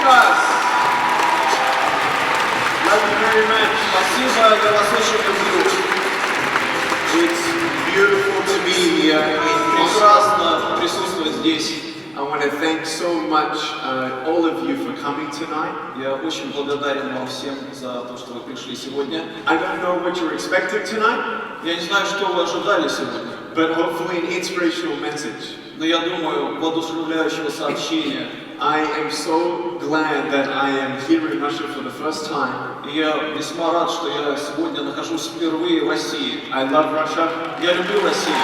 joining us. Love you very much. Спасибо, я вас очень люблю. It's beautiful to be here. Прекрасно присутствовать здесь. I want to thank so much all of you for coming tonight. Я очень благодарен вам всем за то, что вы пришли сегодня. I don't know what you're expecting tonight. Я не знаю, что вы ожидали сегодня. But hopefully an inspirational message. Но я думаю, воодушевляющего сообщения. I am so glad that I am here in Russia for the first time. И я весьма рад, что я сегодня нахожусь впервые в России. I love Russia. Я люблю Россию.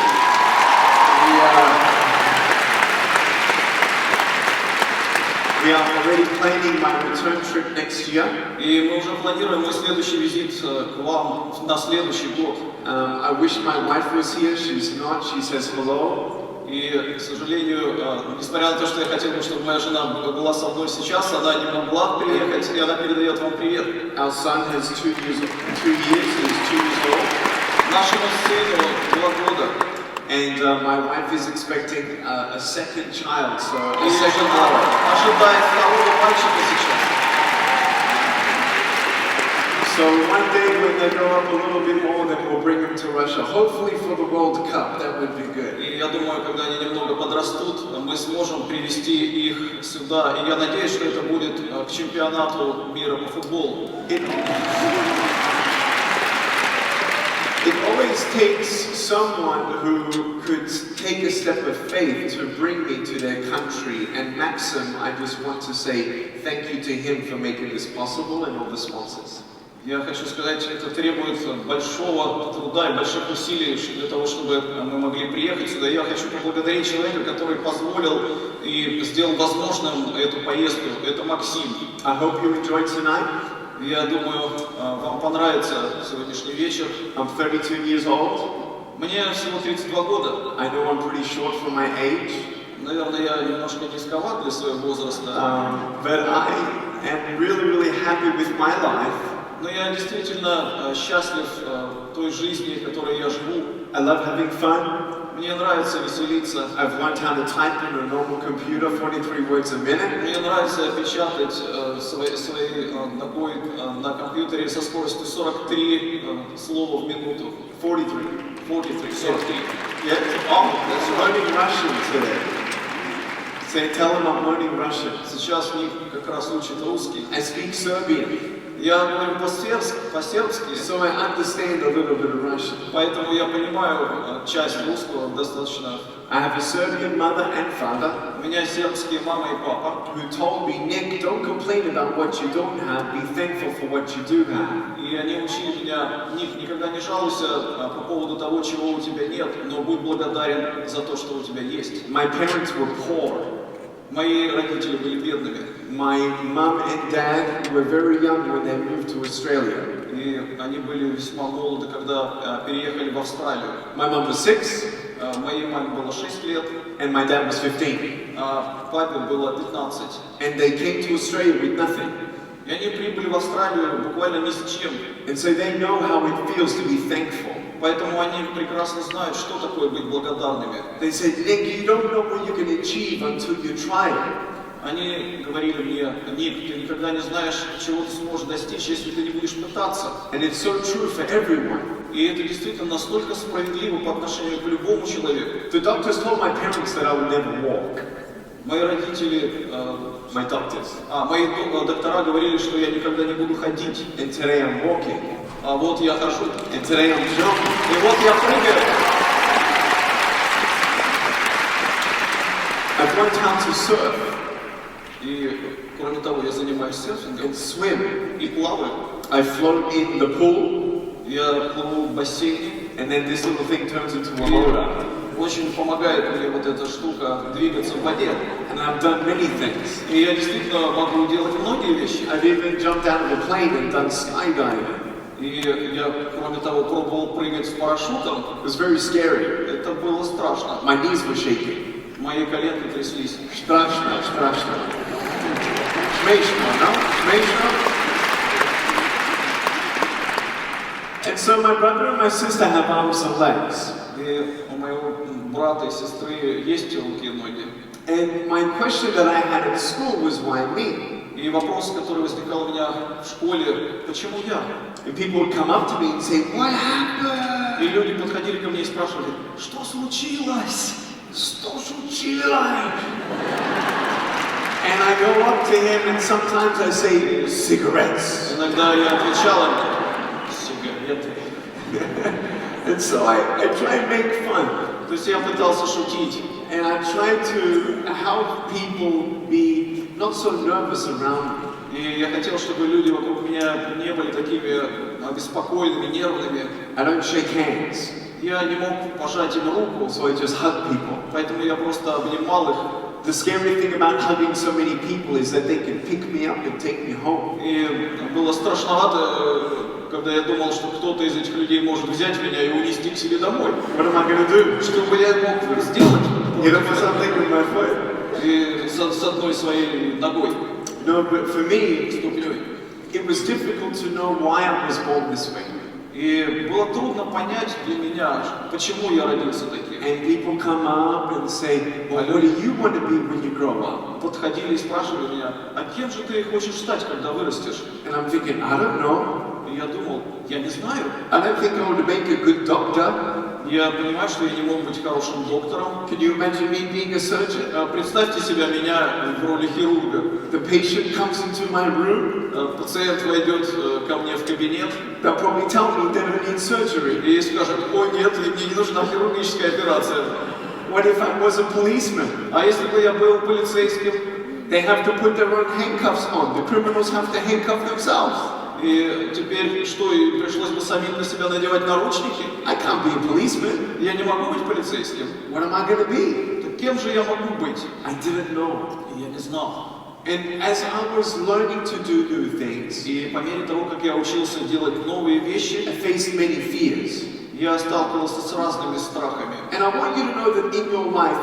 We are already planning my return trip next year. И мы уже планируем мой следующий визит к вам на следующий год. I wish my wife was here. She's not. She says hello. И, к сожалению, несмотря на то, что я хотел бы, чтобы моя жена была со мной сейчас, она не могла приехать, и она передает вам привет. Our son has 2 years. He's 2 years old. Нашему сыну 2 года. And my wife is expecting a second child, so a И second жена boy. ожидает второго мальчика сейчас. So one day when they grow up a little bit more, then we'll bring them to Russia. Hopefully for the World Cup, that would be good. И я думаю, когда они немного подрастут, мы сможем привести их сюда. И я надеюсь, что это будет к чемпионату мира по футболу. It always takes someone who could take a step of faith to bring me to their country. And Maxim, I just want to say thank you to him for making this possible and all the sponsors. Я хочу сказать, это требует большого труда и больших усилий для того, чтобы мы могли приехать сюда. Я хочу поблагодарить человека, который позволил и сделал возможным эту поездку. Это Максим. I hope you enjoyed tonight. Я думаю, вам понравится сегодняшний вечер. I'm 32 years old. Мне всего 32 года. I know I'm pretty short for my age. Наверное, я немножко низковат для своего возраста. But I am really happy with my life. Но я действительно счастлив той жизни, которой я живу. I love having fun. Мне нравится веселиться. I've learned how to type on a normal computer 43 words a minute. Мне нравится печатать свои ногой на компьютере со скоростью 43 слова в минуту. 43. 43. Yeah. Oh, that's learning Russian today. Say, tell them I'm learning Russian. Сейчас Ник как раз учит русский. I speak Serbian. Я говорю по-сербски, So I understand a little bit of Russian. поэтому я понимаю часть русского достаточно. I have a Serbian mother and father У меня сербские мама и папа, who told me, Nick, don't complain about what you don't have, be thankful for what you do have. и они учили меня: Ник, никогда не жалуйся по поводу того, чего у тебя нет, но будь благодарен за то, что у тебя есть. My parents were poor. Мои родители были бедными. My mom and dad were very young when they moved to Australia. И они были весьма молоды, когда переехали в Австралию. My mom was 6 Моей маме было 6 лет, and my dad was 15. а папе было 15. And they came to Australia with nothing. И они прибыли в Австралию буквально ни с чем. And so they know how it feels to be thankful. Поэтому они прекрасно знают, что такое быть благодарными. They said, Nick, you don't know what you can achieve until you try it. Они говорили мне: Ник, ты никогда не знаешь, чего ты сможешь достичь, если ты не будешь пытаться. And it's so true for everyone. И это действительно настолько справедливо по отношению к любому человеку. The doctors told my parents that I would never walk. Мои родители, My doctors. мои доктора говорили, что я никогда не буду ходить. And today I'm walking. А вот я хожу. And today I'm jumping. И вот я прыгаю. I've learned how to surf И кроме того, я занимаюсь серфингом and swim. и плаваю. I float in the pool, Я плыву в бассейне. and then this little thing turns into a motor. Очень помогает мне вот эта штука двигаться в воде. And I've done many things. И я действительно могу делать многие вещи. I've even jumped out of a plane and done skydiving. И я, кроме того, пробовал прыгать с парашютом. It was very scary. Это было страшно. My knees were shaking. Мои коленки тряслись. Страшно. Смешно, no? Смешно? And so my brother and my sister have arms and legs. И у моего брата и сестры есть руки и ноги. And my question that I had at school was, why me? И вопрос, который возникал у меня в школе, почему я? And people would come up to me and say, what happened? И люди подходили ко мне и спрашивали, что случилось? Что случилось? And I go up to him and sometimes I say, cigarettes. Inогда я отвечал им, сигареты. And so I try and make fun. То есть я пытался шутить. And I try to help people be not so nervous around me. И я хотел, чтобы люди вокруг меня не были такими обеспокоенными, нервными. I don't shake hands. Я не мог пожать им руку, So I just hug people. поэтому я просто обнимал их. The scary thing about hugging so many people is that they can pick me up and take me home. И было страшновато, когда я думал, что кто-то из этих людей может взять меня и унести к себе домой. What am I going to do? Что бы я мог сделать? Get up with something with my foot? И с одной своей ногой, No, but for me, ступней. it was difficult to know why I was born this way. И было трудно понять для меня, почему я родился таким. And people come up and say, well, what do you want to be when you grow up? Подходили и спрашивали меня, а кем же ты хочешь стать, когда вырастешь? And I'm thinking, I don't know. И я думал, я не знаю. I don't think I want to make a good doctor. Я понимаю, что я не мог быть хорошим доктором. Can you imagine me being a surgeon? Представьте себя меня в роли хирурга. The patient comes into my room. Пациент войдет ко мне в кабинет. They'll probably tell me that I need surgery. И скажет, о нет, мне не нужна хирургическая операция. What if I was a policeman? А если бы я был полицейским? They have to put their own handcuffs on. The criminals have to handcuff themselves. И теперь что, и пришлось бы самим на себя надевать наручники? I can't be a policeman. Я не могу быть полицейским. What am I going to be? Так кем же я могу быть? I didn't know. И я не знал. And as I was learning to do new things, И по мере того, как я учился делать новые вещи, I faced many fears. я сталкивался с разными страхами. And I want you to know that in your life,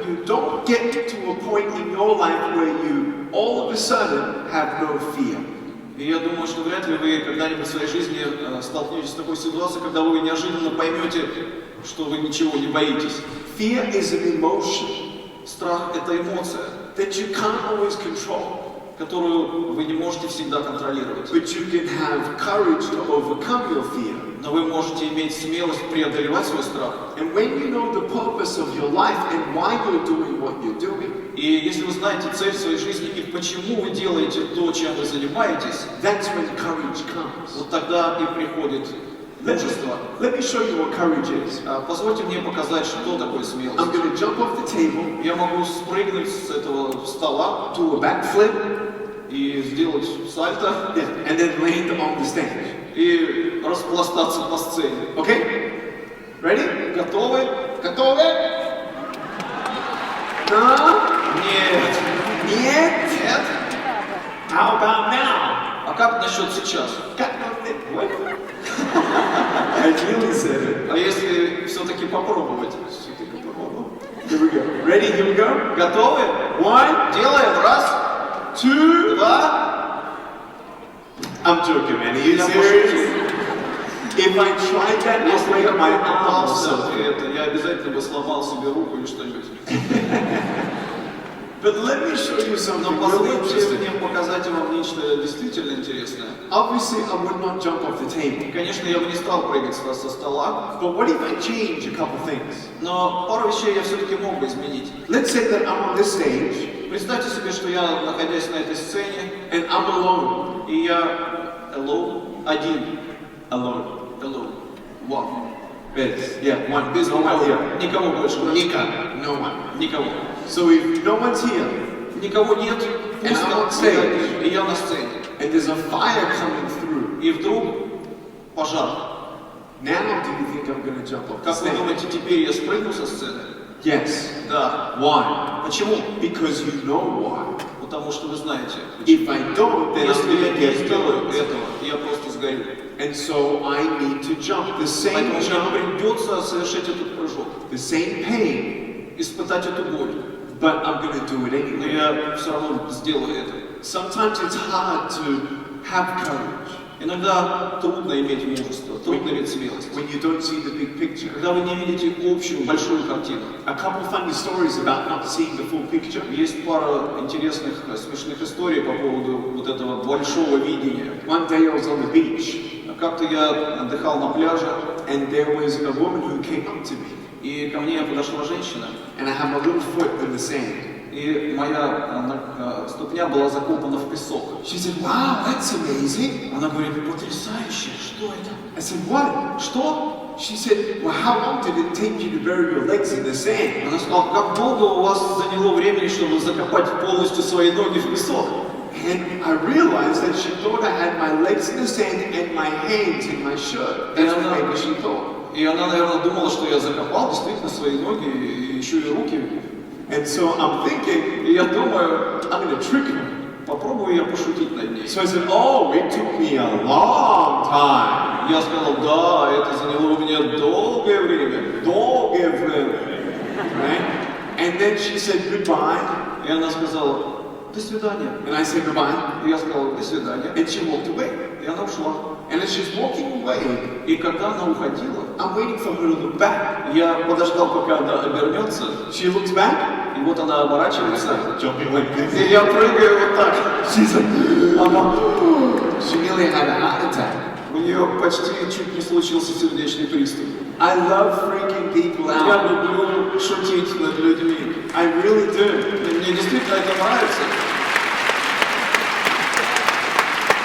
you don't get to a point in your life where you all of a sudden have no fear. И я думаю, что вряд ли вы когда-нибудь в своей жизни столкнетесь с такой ситуацией, когда вы неожиданно поймете, что вы ничего не боитесь. Fear is an emotion Страх – это эмоция, that you can't always control, которую вы не можете всегда контролировать. but you can have courage to overcome your fear. Но вы можете иметь смелость преодолевать свой страх. And when you know the purpose of your life and why you're doing what you're doing, И если вы знаете цель своей жизни и почему вы делаете то, чем вы занимаетесь, that's when courage comes. вот тогда и приходит мужество. Let me show you what courage is. Позвольте мне показать, что такое I'm смелость. going to jump off the table, Я могу спрыгнуть с этого стола do a backflip, и сделать сальто, and then land on the stage. и распластаться по сцене. Okay? Ready? Готовы? Готовы? No? Нет. Нет? Нет? How about now? А как насчет сейчас? What? I really said it. А если все-таки попробовать? Here we go. Ready? Here we go. Готовы? One, Делаем. Раз, two. два. I'm joking, man. Are you Я serious? пошутил. If I tried that, I'll Если я break my arm or попытался something. это, я обязательно бы сломал себе руку или что-нибудь. But let me show you something Но really позвольте interesting. мне показать вам нечто действительно интересное. Obviously, I would not jump off the table. Конечно, я бы не стал прыгать со стола, But what if I change a couple things? но пару вещей я все-таки мог бы изменить. Let's say that I'm on this stage Представьте себе, что я, находясь на этой сцене, and I'm alone. и я alone, один, alone, one. Yes. Yeah. One. Без No one никого, here. никого больше. Никого. No one. Никого. So if no one's here Никого нет, And I'm on пусто, stage. и я на сцене. and there's a fire coming through, И вдруг пожар. now do you think I'm going to jump off the Как вы stage? думаете, теперь я спрыгну со сцены? Yes. Да. Why? Почему? Because you know why. Потому что вы знаете. If I don't, then I'm Если я going to не get сделаю killed. этого, я просто сгорю. And so I need to jump. The same Поэтому мне jump, придется совершить этот прыжок, the same pain, испытать эту боль. but I'm going to do it Но anyway. я все равно сделаю это. Sometimes it's hard to have courage. Иногда трудно иметь мужество, трудно иметь смелость. when you don't see the big picture. Когда вы не видите общую, большую картину. A couple funny stories about not seeing the full picture. Есть пара интересных, смешных историй по поводу вот этого большого видения. One day I was on the beach, Как-то я отдыхал на пляже, and there was a woman who came up to me, и ко мне подошла женщина, and I had my little foot in the sand. и моя ступня была закопана в песок. She said, "Wow, that's amazing." Она говорит, потрясающе, что это? I said, "What?" Что? She said, "Well, how long did it take you to bury your legs in the sand?" Она сказала, как долго у вас заняло времени, чтобы закопать полностью свои ноги в песок? And I realized that she thought I had my legs in the sand and my hands in my shirt. That's what maybe she thought. И она, наверное, думала, что я закопал действительно свои ноги и еще и руки. And so I'm thinking, И я думаю, I'm going to trick her. попробую я пошутить над ней. So I said, "Oh, it took me a long time." Я сказал, да, это заняло у меня долгое время. Долгое время. Right? And then she said goodbye. И она сказала, до свидания. And I said goodbye. И я сказал, до свидания. And she walked away. И она ушла. And as she's walking away, И когда она уходила, I'm waiting for her to look back. я подождал, пока она обернется. She looks back. И вот она оборачивается. Jumping like this. И я прыгаю вот так. She's like, Она, she nearly had a heart attack. у нее почти чуть не случился сердечный приступ. I love freaking people Я out. люблю шутить над людьми. I really do. И мне действительно это нравится.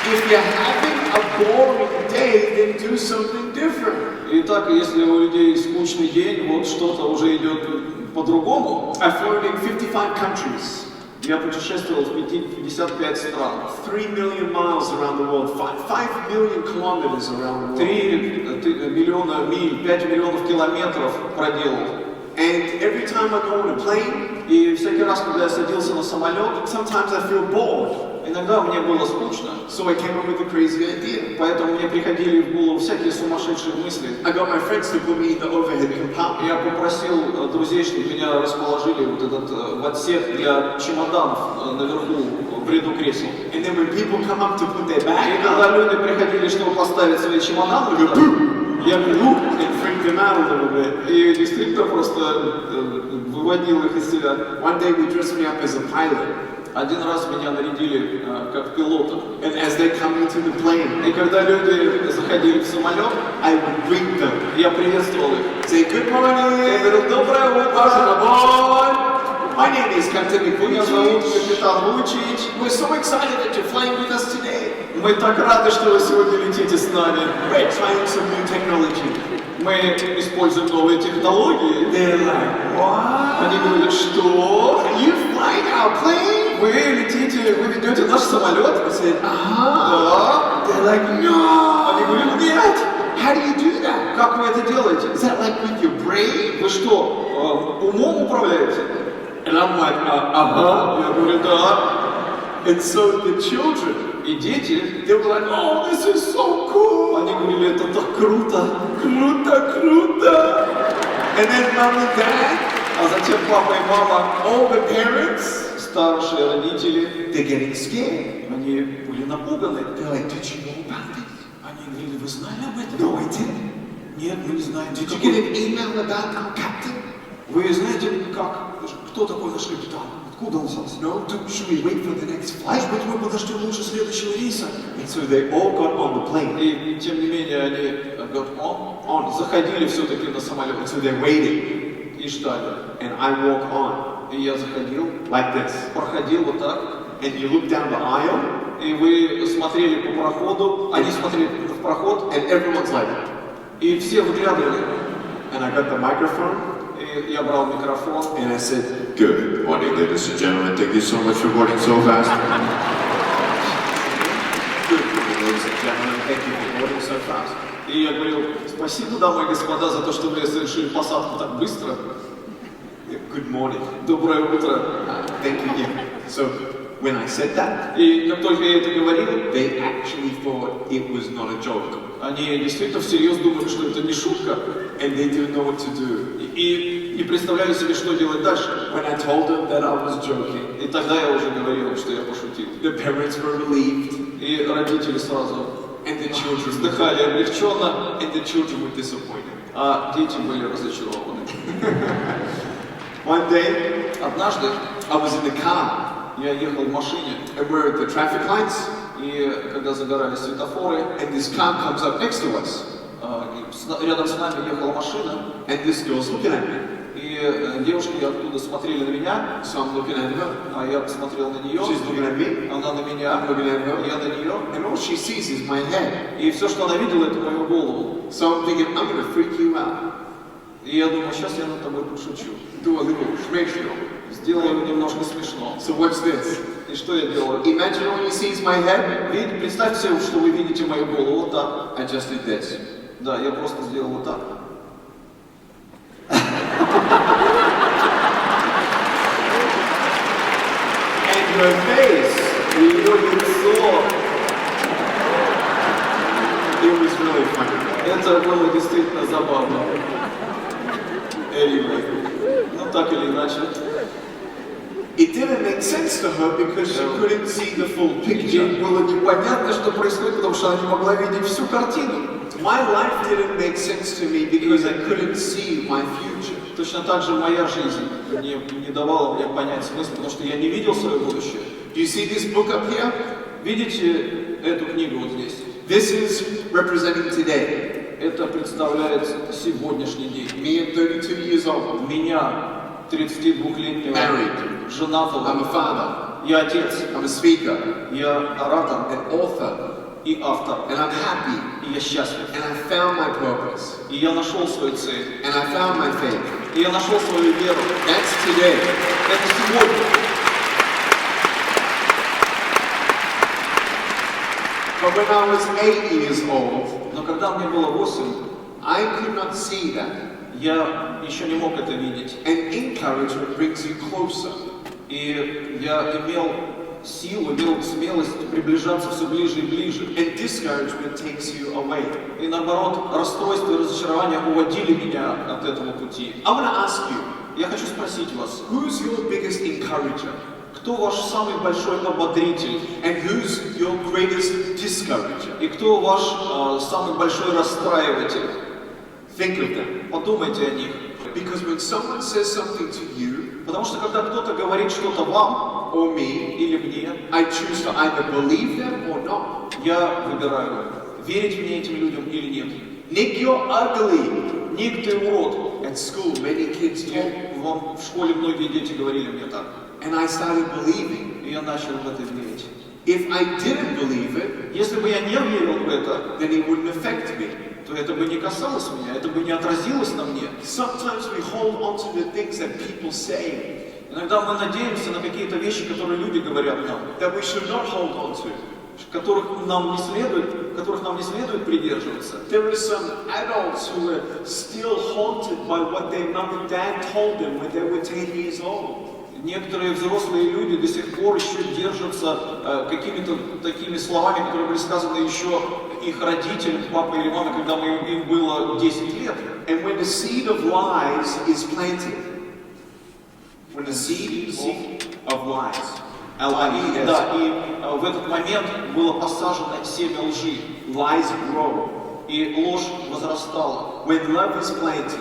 If you're having a boring day, then do something different. Итак, если у людей скучный день, вот что-то уже идет по-другому. I've flown in 55 countries, Я путешествовал в 55 стран. 3 million miles around the world, 5 million kilometers around the world. 3 миллиона миль, 5 миллионов километров проделал. And every time I go on a plane, И всякий раз, когда я садился на самолет, sometimes I feel bored. иногда мне было скучно. So I came up with a crazy idea. Поэтому мне приходили в голову всякие сумасшедшие мысли. I got my friends to put me in the overhead compartment. Я попросил друзей, чтобы меня расположили вот этот в отсек для чемоданов наверху в ряду кресел. And then when people come up to put their И bag когда up, люди приходили, чтобы поставить свои чемоданы, я and freak them out a little bit. и действительно просто выводил их из себя. One day we dressed me up as a pilot. Один раз меня нарядили как пилота. And as they come into the plane, И когда люди заходили в самолет, I would greet them. я приветствовал их. Say, "Good Я morning. говорил, доброе Welcome утро. aboard. My name is Captain Ник Вуи. Меня зовут капитан Вучич. We're so excited that you're flying with us today. Мы так рады, что вы сегодня летите с нами. We're trying some new technology." Мы используем новые технологии. They're like, "What? Они говорят, что? Are you flying our plane?" Вы летите, вы ведете наш самолет? I said, "Uh-huh." Да. They're like, "No." Они говорят, нет. How do you do that? Как вы это делаете? Is that like with your brain? Вы что, умом управляете? And I'm like, "Uh-huh." Я говорю, да. And so the children, И дети, they were like, "Oh, this is so cool." они говорили, это так круто. Круто, круто. And then mom and dad, А затем папа и мама, all the parents, старшие родители, they're getting scared. они были напуганы. They're like, "Did you know about this?" Они говорили, вы знали об этом? No, I didn't. Нет, мы не знаем. Did you get an email about our captain? Вы знаете, кто такой наш капитан? Откуда он взялся? No, should we wait for the next flight? Может быть, мы подождем лучше следующего рейса? And so they all got on the plane. И тем не менее они заходили все-таки на самолет So they're waiting. и ждали. And I walk on И я заходил, like this. проходил вот так, And you look down the aisle, и вы смотрели по проходу, они смотрели в проход, and everyone's like, и все выглядывали. and I got the microphone, И я брал микрофон, and I said, "Good morning, ladies and gentlemen. Thank you so much for boarding so fast." Good morning, ladies and gentlemen. Thank you for boarding so fast. и я говорил, спасибо, дамы и господа, за то, что вы совершили посадку так быстро. Good morning. Доброе утро. Thank you. Yeah. So when I said that, И как только я это говорил, they actually thought it was not a joke, они действительно всерьез думали, что это не шутка, and they didn't know what to do. и не представляли себе, что делать дальше. When I told them that I was joking, И тогда я уже говорил, что я пошутил. the parents were relieved, И родители сразу. and and the children вздыхали облегченно, and the children were disappointed. а дети были разочарованы. One day, Однажды I was in the car, я ехал в машине, and we're at the traffic lights, и когда загорались светофоры, and this car comes up next to us, рядом с нами ехала машина, and this girl's looking at me. и девушки оттуда смотрели на меня, So I'm looking at her, а я посмотрел на нее, she's looking at me, она на меня, I'm looking at her, я на нее, and all she sees is my head. и все, что она видела, это мою голову. So I'm thinking, I'm going to freak you out, И я думаю, сейчас я над тобой пошучу. do a little smashio. Сделаю немножко смешно. So what's this? И что я делаю? Imagine all you see is my head. Представьте, что вы видите мою голову вот так. I just did this. Да, я просто сделал вот так. And her face, Ее лицо. it was really funny. Это было действительно забавно. Anyway, Ну так или иначе. it didn't make sense to her because she couldn't see the full Ей picture. было непонятно, что происходит, потому что она не могла видеть всю картину. My life didn't make sense to me because I couldn't see my future. Точно так же моя жизнь не давала мне понять смысл, потому что я не видел свое будущее. Do you see this book up here? Видите эту книгу вот здесь? This is representing today. Это представляет сегодняшний день. Me at 32 years old, Меня, 32-летнего, married. I'm женатого, a father. я отец, I'm a speaker, я оратор an author, и автор, and I'm happy. и я счастлив. And I found my purpose. И я нашел свою цель, And I found my faith. и я нашел свою веру. That's today. Это сегодня. But when I was 8 years old, Но когда мне было 8, I could not see that. я еще не мог это видеть. And encouragement brings you closer. И я имел силу, имел смелость приближаться все ближе и ближе. And discouragement takes you away. И наоборот, расстройство и разочарование уводили меня от этого пути. I want to ask you, Я хочу спросить вас, who's your biggest encourager? кто ваш самый большой ободритель? And who's your greatest discourager? И кто ваш самый большой расстраиватель? Think of them. Подумайте о них. Because when someone says something to you Потому что когда кто-то говорит что-то вам or me, или мне, I choose to either believe them or not. я выбираю, верить мне этим людям или нет. Nick, you're ugly. Ник, ты урод. At school, many kids do. Вам в школе многие дети говорили мне так. And I started believing. И я начал в это верить. If I didn't believe it, Если бы я не верил в это, then it wouldn't affect me. то это бы не касалось меня, это бы не отразилось на мне. Sometimes we hold on to the things that people say Иногда мы надеемся на какие-то вещи, которые люди говорят нам, that we should not hold on to. которых нам не следует придерживаться. There are some adults who are still haunted by what their mom and dad told them when they were 10 years old. Некоторые взрослые люди до сих пор еще держатся какими-то такими словами, которые были сказаны еще их родителям, папой или мамой, когда им было 10 лет. And when the seed of lies is planted, when the seed of lies, L-I-E-S, Да, и в этот момент было посажено семя лжи, lies grow. и ложь возрастала. When love is planted,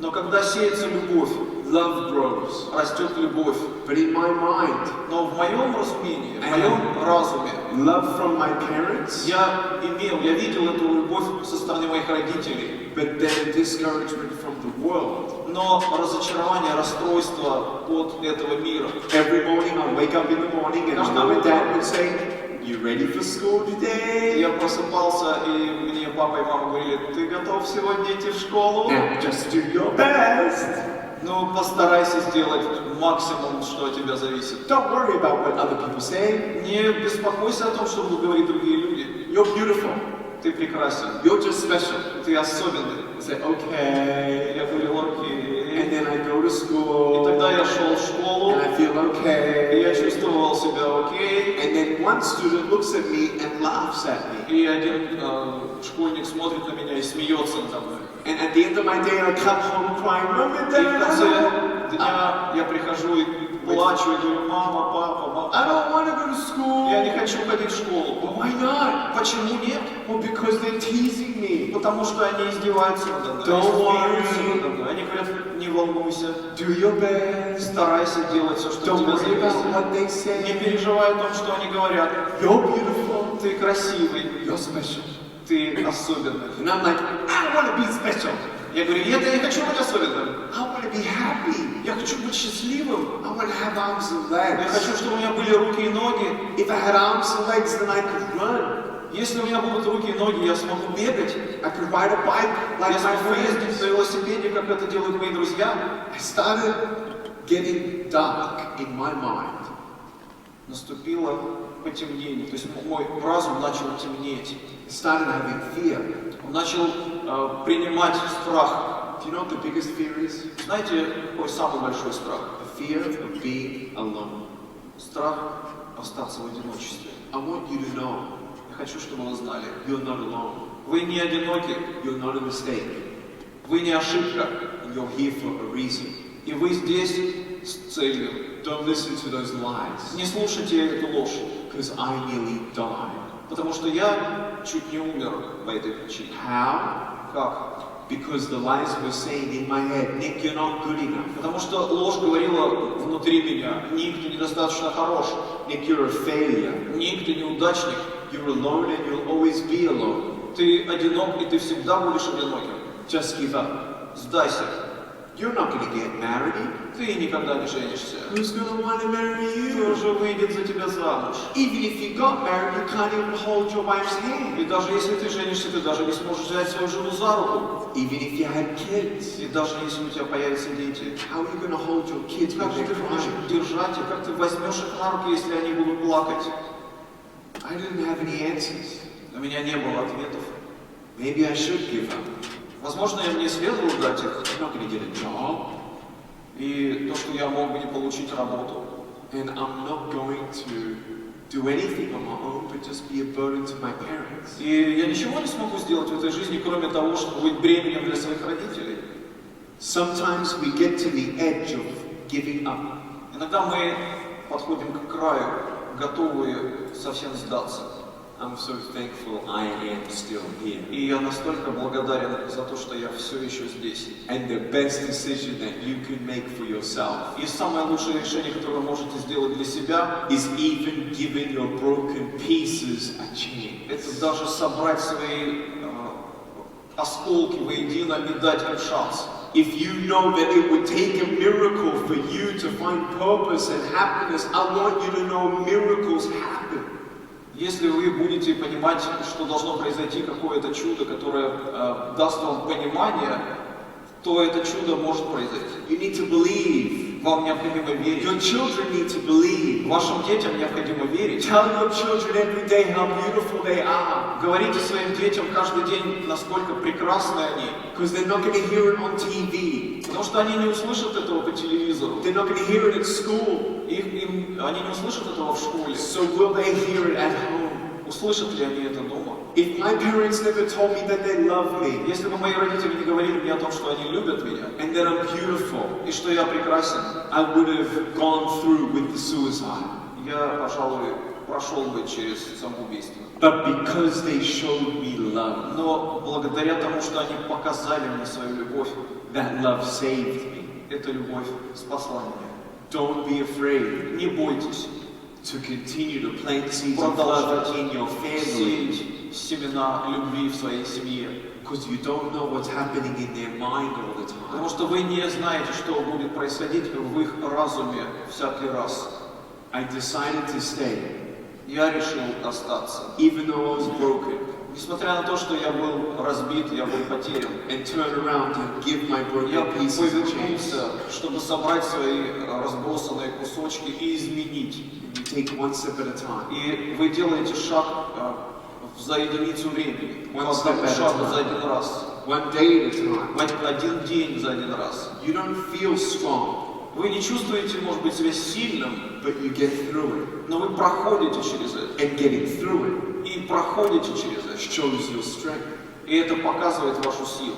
Но когда сеется любовь, love grows. растет любовь. But in my mind, Но в моем разумении, в моем разуме, love from my parents, я видел эту любовь со стороны моих родителей. but then discouragement from the world. Но разочарование, расстройство от этого мира. Every morning I wake up in the morning and my mom and dad would say, "You ready for school today?" Я просыпался, и мне папа и мама говорили: ты готов сегодня идти в школу? Now just do your best. Ну, постарайся сделать максимум, что от тебя зависит. Don't worry about what other people say. Не беспокойся о том, что будут говорить другие люди. You're beautiful. Ты прекрасен, You're just special. ты особенный. I say, okay. Я говорил: окей. And then I go to И school. тогда я шел в школу, And I feel и okay. я чувствовал себя окей. And then one student looks at me and laughs at me. И один школьник смотрит на меня и смеется надо мной. And at the end of my day, I come home crying, "Mom and И в конце Dad, дня я прихожу и with плачу и говорю: мама, папа, мама. I don't want to go to school. Я не хочу ходить в школу. Well, why not? Почему нет? Well, because they're teasing me. Потому что они издеваются надо мной. Don't Смеются worry. надо мной. Они говорят: не волнуйся, Do your best. старайся делать все, что Don't тебе worry about зависит. what they Не say. переживай о том, что они говорят. You're beautiful. Ты красивый, You're special. ты особенный. And I'm like, I don't want to be special. Я говорю: нет, я не хочу быть особенным. I want to be happy. Я хочу быть счастливым. I want to have arms and Я legs. хочу, чтобы у меня были руки и ноги. If I had arms and legs, then I could run. Если у меня будут руки и ноги, я смогу бегать. I could ride a bike like Я my смогу ездить на friends. велосипеде, как это делают мои друзья. I started getting dark in my mind. Наступило потемнение, то есть мой разум начал темнеть. I started having fear. Он начал принимать страх. Do you know what the biggest fear is? Знаете, какой самый большой страх? The fear of being alone. Страх остаться в одиночестве. I want you to know Я хочу, чтобы вы знали, you're not alone. вы не одиноки, You're not a mistake. вы не ошибка, And you're here for a reason. и вы здесь с целью. Don't listen to those lies. Не слушайте эту ложь, Because I nearly died. потому что я чуть не умер по этой причине. How? Как? Because the lies were saying in my head, Nick, you're not good enough. Потому что ложь говорила внутри меня: Ник, ты недостаточно хорош, Nick, you're a failure. Ник, ты неудачник, You're alone and you'll always be alone. ты одинок и ты всегда будешь одиноким. Just give up. Сдайся, You're not going to get married. ты никогда не женишься. Who's going to want to marry Кто you? же выйдет за тебя замуж? Even if you got married, you can't even hold your wife's hand. И даже если ты женишься, ты даже не сможешь взять свою жену за руку. Even if you had kids, И даже если у тебя появятся дети, how are you going to hold your kids when как же they're ты будешь crying? их держать, и как ты возьмешь их на руки, если они будут плакать? I didn't have any answers. У меня не было ответов. Maybe I should give up. Возможно, мне следовало дать их. I'm not going to get a job, И то, что я мог бы не получить работу. and I'm not going to do anything on my own, but just be a burden to my parents. И я ничего не смогу сделать в этой жизни, кроме того, чтобы быть бременем для своих родителей. Sometimes we get to the edge of giving up. Иногда мы подходим к краю, готовые совсем сдаться. I'm so thankful I am still here. И я настолько благодарен за то, что я все еще здесь. And the best decision that you can make for yourself И самое лучшее решение, которое вы можете сделать для себя, is even giving your broken pieces a chance. это даже собрать свои осколки воедино и дать им шанс. If you know that it would take a miracle for you to find purpose and happiness, I want you to know miracles happen. Если вы будете понимать, что должно произойти какое-то чудо, которое даст вам понимание, то это чудо может произойти. You need to believe. Вам необходимо верить. Your children need to believe. Вашим детям необходимо верить. Tell your children every day how beautiful they are. Говорите своим детям каждый день, насколько прекрасны они. Because they're not going to hear it on TV. Потому что они не услышат этого по телевизору. They're not going to hear it at school. Они не услышат этого в школе. So will they hear it at home? Услышат ли они это дома? If my parents never told me that they love me Если бы мои родители не говорили мне о том, что они любят меня, and that I'm beautiful, и что я прекрасен, I would have gone through with the suicide. я, пожалуй, прошел бы через самоубийство. But because they showed me love, Но благодаря тому, что они показали мне свою любовь, that love saved me. эта любовь спасла меня. Don't be afraid Не бойтесь to continue to plant seeds of love продолжать in your family, сеять семена любви в своей семье. because you don't know what's happening in their mind all the Потому time. что вы не знаете, что будет происходить в их разуме всякий раз. I decided to stay, Я решил остаться. even though I was broken, Несмотря на то, что я был разбит, я был потерян. and turn around and give my Я broken pieces a chance. повернулся, чтобы собрать свои разбросанные кусочки и изменить. You take one step at a time. И вы делаете шаг за единицу времени. One step Одного at a шага time. за один раз. One day at a time. Один день за один раз. You don't feel strong, Вы не чувствуете, может быть, себя сильным, but you get through it. но вы проходите через это. And getting through it И проходите через это. shows your strength. И это показывает вашу силу.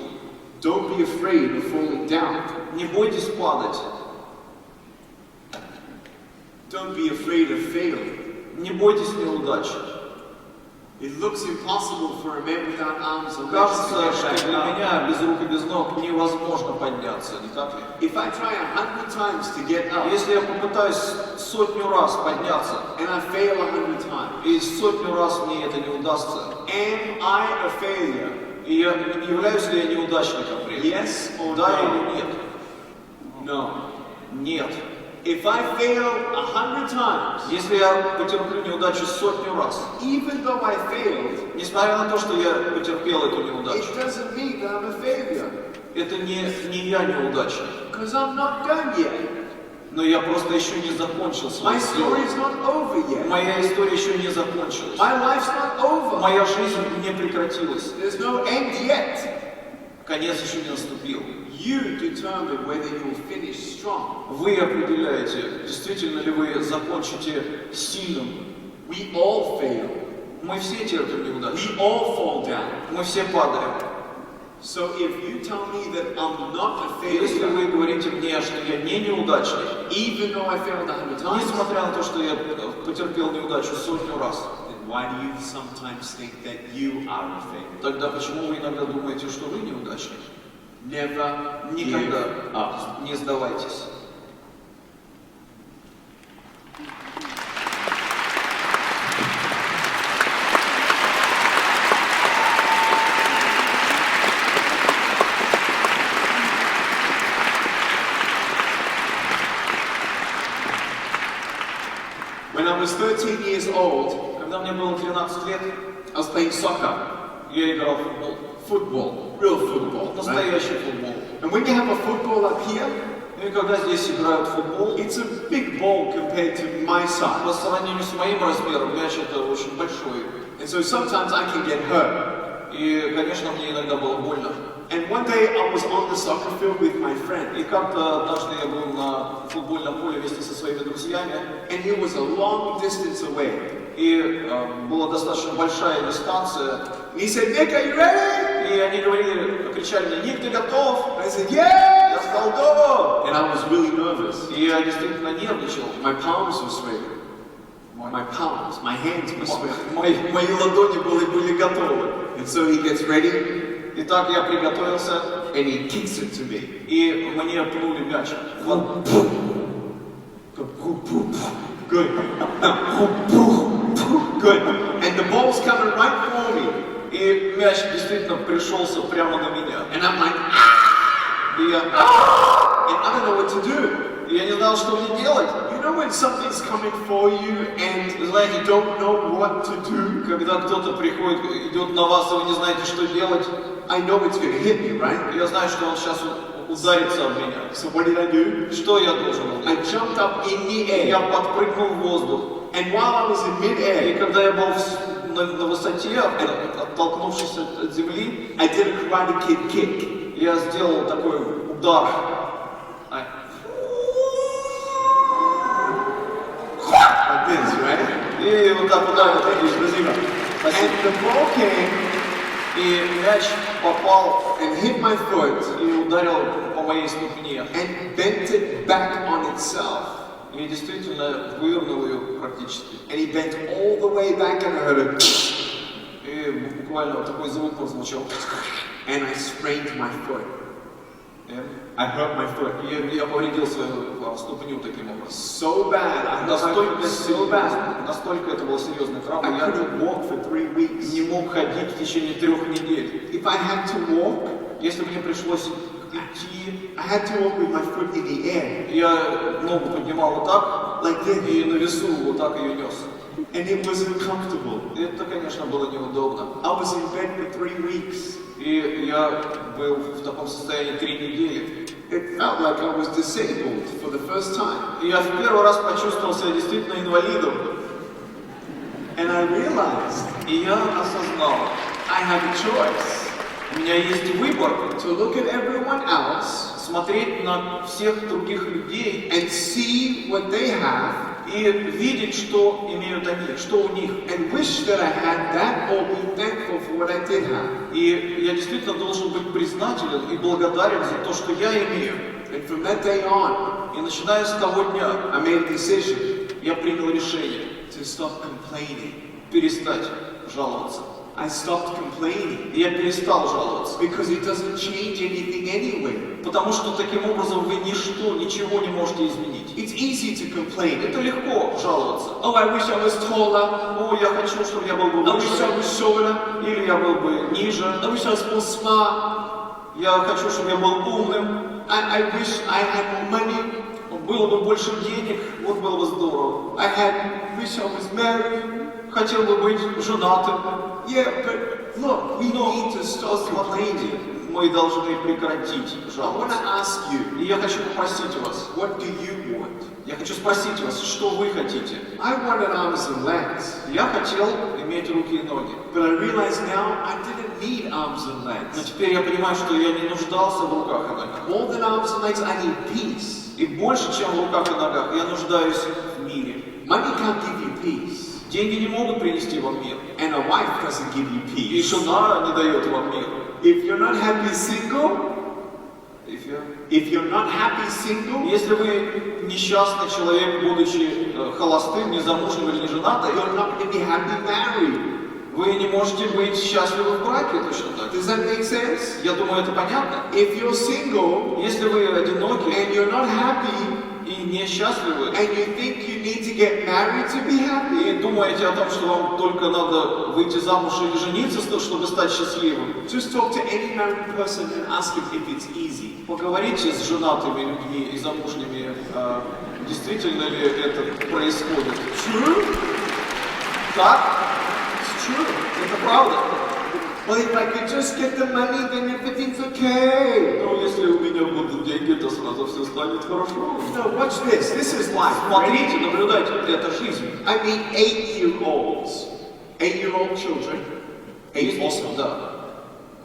Don't be afraid of falling down. Не бойтесь падать. Don't be afraid of failure. Не бойтесь неудач. It looks impossible for a man without arms or legs to Кажется, get что back для up. меня без рук и без ног невозможно подняться, не так ли? If I try 100 times to get up Если я попытаюсь 100 раз подняться, and I fail 100 times, и 100 раз мне это не удастся, am I a failure? и являюсь ли я неудачником при этом? Yes or Да no? или нет? No. Нет. If I fail 100 times, Если я потерплю неудачу 100 раз, even though I failed, несмотря на то, что я потерпел эту неудачу, it doesn't mean that I'm a failure. это не я неудачник, Because I'm not done yet. но я просто еще не закончил My свою story is дело. not over yet. Моя история еще не закончилась. My life's not over. Моя жизнь не прекратилась. There's no end yet. Конец еще не наступил. You determine whether you'll finish strong. Вы определяете, действительно ли вы закончите сильным. We all fail. Мы все терпим неудачу. We all fall down. Мы все падаем. So if you tell me that I'm not a Если failure, вы говорите мне, что я не неудачник, even though I failed 100 times, несмотря на то, что я потерпел неудачу 100 раз, then why do you sometimes think that you are a failure? тогда почему вы иногда думаете, что вы неудачник? Never give Никогда up. не сдавайтесь. When I was 13 years old, Когда мне было 13 лет, I was playing soccer, я играл в футбол. football, real football. Right? Настоящий футбол. And when you have a football up here, И когда здесь играют в футбол, it's a big ball compared to my по size. сравнению с моим размером, мяч это очень большой. And so sometimes I can get hurt. И, конечно, мне иногда было больно. And one day I was on the soccer field with my friend, И как-то однажды я был на футбольном поле вместе со своими друзьями, and it was a long distance away. и была достаточно большая дистанция. And he said, Nick, are you ready? И они говорили, кричали мне: Ник, ты готов? I said, Я yes! сказал: да! And I was really nervous. И я действительно нервничал. My palms were sweating. My palms, my hands were sweating. Мои ладони были готовы. And so he gets ready, Итак, я приготовился, and he kicks it to me. и мне пнули мяч. Good. Good. And the ball's coming right for me. И мяч действительно пришелся прямо на меня. And I'm like, И and I don't know what to do. я не знал, что мне делать. You know when something's coming for you and Знаете, you don't know what to do? когда кто-то приходит, идет на вас, и вы не знаете, что делать, I know it's going to hit me, right? я знаю, что он сейчас ударится об меня. So what did I do? Что я должен был I делать? jumped up in the Я air. подпрыгнул в воздух. And while I was in И mid-air, когда я был на высоте, оттолкнувшись от земли, I did a Karate Kid kick. я сделал такой удар. Like this, right? И вот так ударил. And the ball came И мяч попал and hit my foot и ударил по моей ступне. and bent it back on itself. И действительно вывернул ее практически. And he bent all the way back and I heard a И буквально вот такой звук прозвучал. and I sprained my foot. И I hurt my foot. я повредил свою ступню таким образом. So bad. I hurt my foot so bad. Настолько это была серьезная травма, I я couldn't walk for 3 weeks. не мог ходить в течение 3 недель. If I had to walk, Если мне пришлось идти, I had to walk with my foot in the air, я ногу поднимал вот так, like this. и на весу вот так ее нес. And it wasn't comfortable. Это, конечно, было неудобно. I was in bed for 3 weeks. И я был в таком состоянии 3 недели. It felt like I was disabled for the first time. И я в первый раз почувствовал себя действительно инвалидом. And I realized И я осознал, I have a choice у меня есть выбор to look at everyone else смотреть на всех других людей and see what they have и видеть, что имеют они, что у них. and wish that I had that or be thankful for what I did have. И я действительно должен быть признателен и благодарен за то, что я имею. And from that day on, И начиная с того дня, I made a decision я принял решение to stop complaining. перестать жаловаться. I stopped complaining И я перестал жаловаться. because it doesn't change anything anyway. Потому что таким образом вы ничего не можете изменить. It's easy to complain. Это легко жаловаться. Oh, I wish I was taller. О, я хочу, чтобы я был бы I wish I выше. was shorter. Или я был бы ниже. I wish I was more smart. Я хочу, чтобы я был умным. I wish I had more money. Было бы больше денег. Вот было бы здорово. Wish I was married. Хотел бы быть женатым. Yeah, but look, we need to stop complaining. Мы должны прекратить I want жаловаться. to ask you, И я хочу попросить вас. what do you want? Я хочу спросить вас, что вы хотите? I wanted arms and legs, Я хотел иметь руки и ноги. but I realize now I didn't need arms and Но legs. теперь я понимаю, что я не нуждался в руках и ногах. More than arms and legs, I need peace. И больше, чем в руках и ногах, я нуждаюсь в мире. Money can't give you peace, Деньги не могут принести вам мир. and a wife doesn't give you И peace. жена не дает вам мир. If you're not happy single, Если вы несчастный человек, будучи холостым, незамужним или не женатым, you're not going to be happy married. вы не можете быть счастливы в браке точно так. Does that make sense? Я думаю, это понятно. If you're single Если вы одиноки and you're not happy, и несчастливы, and you think you need to get married to be happy, и думаете о том, что вам только надо выйти замуж или жениться, чтобы стать счастливым, just talk to any married person and ask him if it's easy. поговорите с женатыми людьми и замужними, действительно ли это происходит. True? Так? It's true. Это правда. Well, if I could just get the money, then everything's okay. Но если у меня будут деньги, то сразу все станет хорошо. No, watch this. This is life. Смотрите, наблюдайте, это жизнь. I meet 8-year-olds. 8-year-old children. 8 also. Да.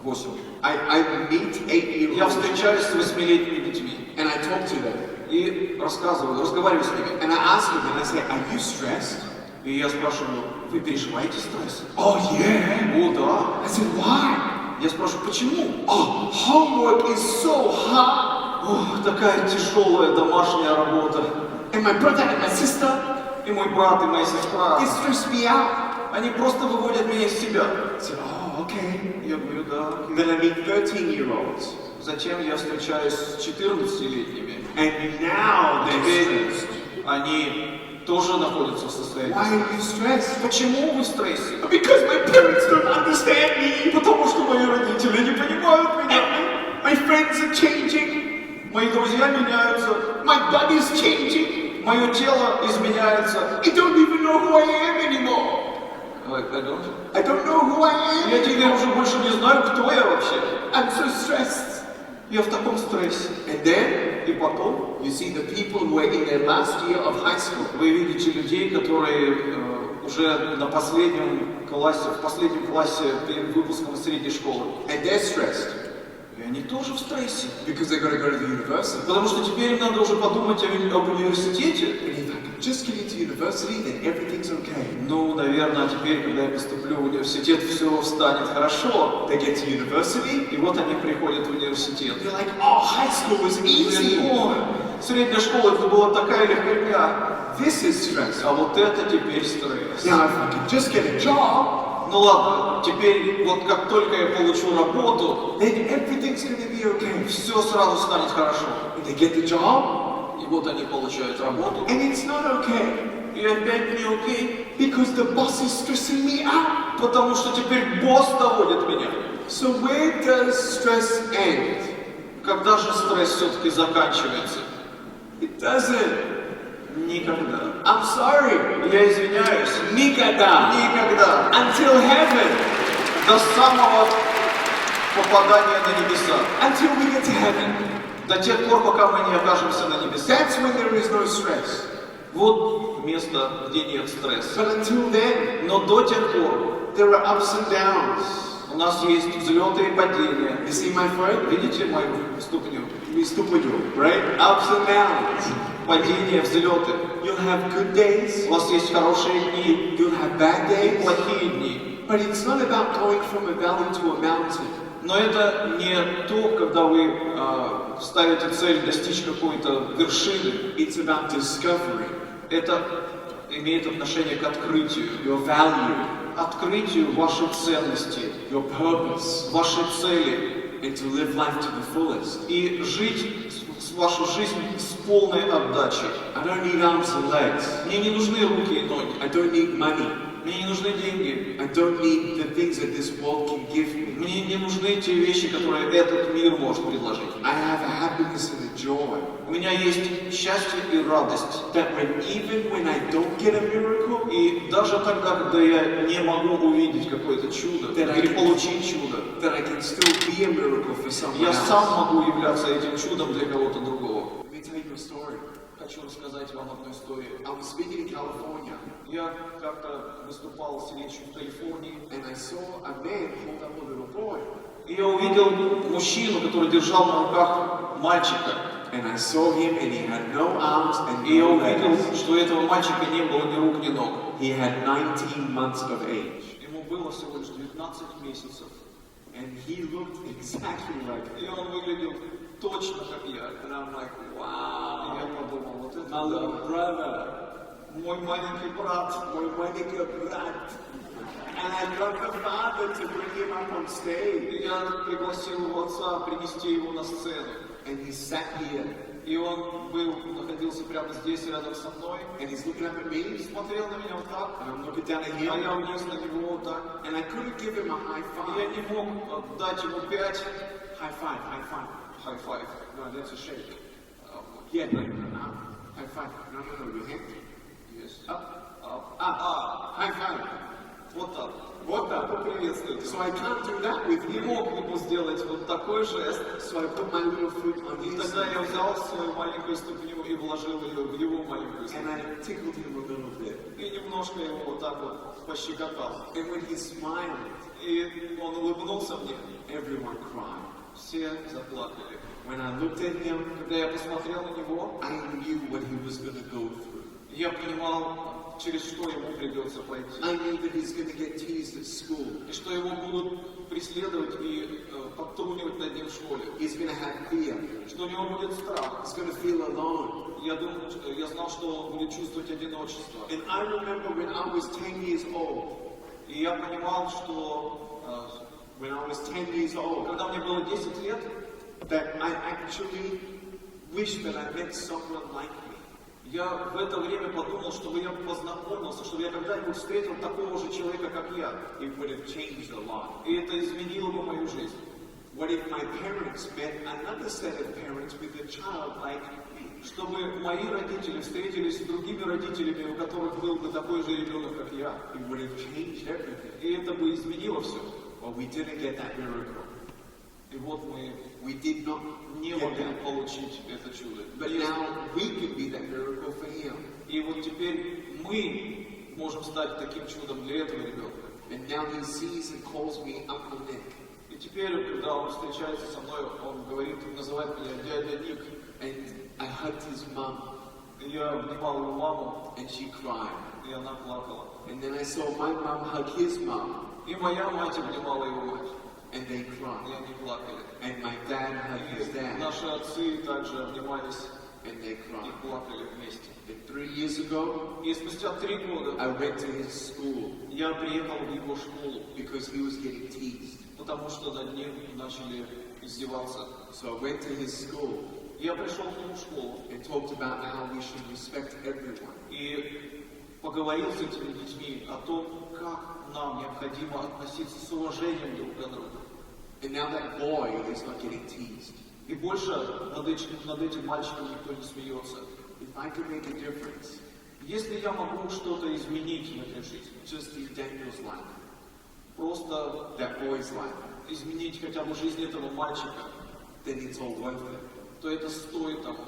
8. I meet Я 8-year-olds встречаюсь с 8-летними детьми and I talk to them. и разговариваю с ними. And I ask them and I say, are you stressed? И я спрашиваю, вы переживаете стресс? Oh, yeah. О, да. I said, why? Я спрашиваю, почему? Oh, homework is so hard. Ох, такая тяжелая домашняя работа. And my brother and my sister, И мой брат, и моя сестра, they stress me out. они просто выводят меня из себя. I said, oh, okay. Я говорю, да. Then I meet 13-year-olds. Затем я встречаюсь с 14-летними. And now they're Теперь stressed. они тоже находятся в состоянии. Why are you stressed? Почему вы в стрессе? Because my parents don't understand me. Потому что мои родители не понимают меня. My friends are changing. Мои друзья меняются. My body's changing. Мое тело изменяется. I don't even know who I am anymore. I don't know who I am. Я теперь уже больше не знаю, кто я вообще. I'm so stressed. Я в таком стрессе. And then И потом you see the people who are in their last year of high school. вы видите людей, которые уже на последнем классе, в последнем классе перед выпуском из средней школы. And they're stressed. И они тоже в стрессе. Because they're going to go to the university. Потому что теперь им надо уже подумать об университете. And if I can just get into university, then everything's okay. Ну, наверное, теперь, когда я поступлю в университет, все станет хорошо. They get to university. И вот они приходят в университет. They're like, oh, high school was easy. О, средняя школа, это была такая легкотня. This is stress. А вот это теперь стресс. Now, if I can just get a job, Ну ладно, теперь вот как только я получу работу, then everything's going to be okay. все сразу станет хорошо. And they get the job, И вот они получают работу. and it's not okay. И опять не окей. Because the boss is stressing me out. Потому что теперь босс доводит меня. So where does stress end? Когда же стресс все-таки заканчивается? It doesn't. Никогда. I'm sorry. Я извиняюсь. Никогда. Никогда. Until heaven. До самого попадания на небеса. Until we get to heaven. До тех пор, пока мы не окажемся на небесах. That's when there is no stress. Вот место, где нет стресса. But until then, Но до тех пор there are ups and downs. у нас есть взлеты и падения. You see my friend? Видите мою ступню? We ступню, right? Ups and downs. Падения, взлеты. You'll have good days. У вас есть хорошие дни You'll have bad и days. плохие дни. But it's not about going from a valley to a mountain. Но это не то, когда вы ставите цель достичь какой-то вершины. It's about discovery. Это имеет отношение к открытию. your value, Открытию ваших ценностей, your purpose, вашей цели. and to live life to the fullest. И жить вашу жизнь с полной отдачей. I don't need arms and legs. Мне не нужны руки и ноги. I don't need money. Мне не нужны деньги. I don't need the things that this world can give me. Мне не нужны те вещи, которые этот мир может предложить. I have a happiness and a joy. У меня есть счастье и радость. That even when I don't get a miracle, И даже тогда, когда я не могу увидеть какое-то чудо, или получить чудо, that I can still be a miracle for someone я else. сам могу являться этим чудом для кого-то другого. Let me tell you a story. Хочу рассказать вам одну историю. I was speaking in California, Я как-то выступал с речью в Калифорнии, and I saw a man hold up a little boy. и я увидел мужчину, который держал на руках мальчика. And I saw him, and he had no arms and И я no увидел, legs. что у этого мальчика не было ни рук, ни ног. He had 19 months of age, Ему было всего лишь 19 месяцев. and he looked exactly like me. И он выглядел точно как я. And I'm like, И wow, я подумал, вот это my little да. brother, Мой маленький брат. my маленький брат. And I got the father to bring him up on stage, И я пригласил его отца принести его на сцену. and he sat here, И он находился прямо здесь, рядом со мной. and he's looking up at me, И смотрел на меня вот так. and I'm looking down at А я him, вниз на него вот так. and I couldn't give him a high И я five. не мог дать ему 5 High five, high five. хай-файв. No, that's a shake. Yeah, no, high five. No, your hand. Yes. Up. High five. Вот так. Вот так. Поприветствуйте. So I can't do that with Не him. мог ему сделать вот такой жест. So I put my little foot on И his тогда я knee, взял свою маленькую ступню и вложил ее в его маленькую and ступню. I tickled him a little bit. И немножко его вот так вот пощекотал. And when he smiled, И он улыбнулся мне. everyone cried. Все заплакали. When I looked at him, Когда я посмотрел на него, I knew what he was going to go through. я понимал, через что ему придется пройти. I knew that he's going to get teased at school. И что его будут преследовать и подтрунивать над ним в школе. He's going to have fear. Что у него будет страх. He's going to feel alone. Я знал, что он будет чувствовать одиночество. And I remember when I was 10 years old, И я понимал, что when I was 10 years old, когда мне было 10 лет, that I actually wished that I met someone like me. я в это время подумал, чтобы я познакомился, чтобы я когда-нибудь встретил такого же человека, как я. It would have changed a lot. И это изменило бы мою жизнь. What if my parents met another set of parents with a child like me? Чтобы мои родители встретились с другими родителями, у которых был бы такой же ребенок, как я. It would have changed everything. И это бы изменило все. But we didn't get that miracle. И вот мы We did not не get могли that. получить это чудо. But now we can be that miracle for him. И вот теперь мы можем стать таким чудом для этого ребенка. And now he sees and calls me Uncle Nick. И теперь, когда он встречается со мной, он говорит, называет меня дядя Ник. And I hugged his mom, И я обнимал его маму, and she cried. и она плакала. And then I saw my mom hug his mom, И моя мать обнимала его мать, and they и cried. они плакали. And my dad hugged his И dad, наши отцы также обнимались and they и cried. плакали вместе. And 3 years ago, И спустя 3 года I went to his school я приехал в его школу, because he was getting teased. потому что над ним начали издеваться. So I went to his school Я пришел к нему в школу and talked about how we should respect everyone. и поговорил с этими детьми о том, как нам необходимо относиться с уважением друг к другу. And now that boy is not getting teased. И больше над этим мальчиком никто не смеется. If I could make a difference Если я могу что-то изменить в этой жизни, just in Daniel's life, просто that boy's life, изменить хотя бы жизнь этого мальчика, then it's all worth it. то это стоит того.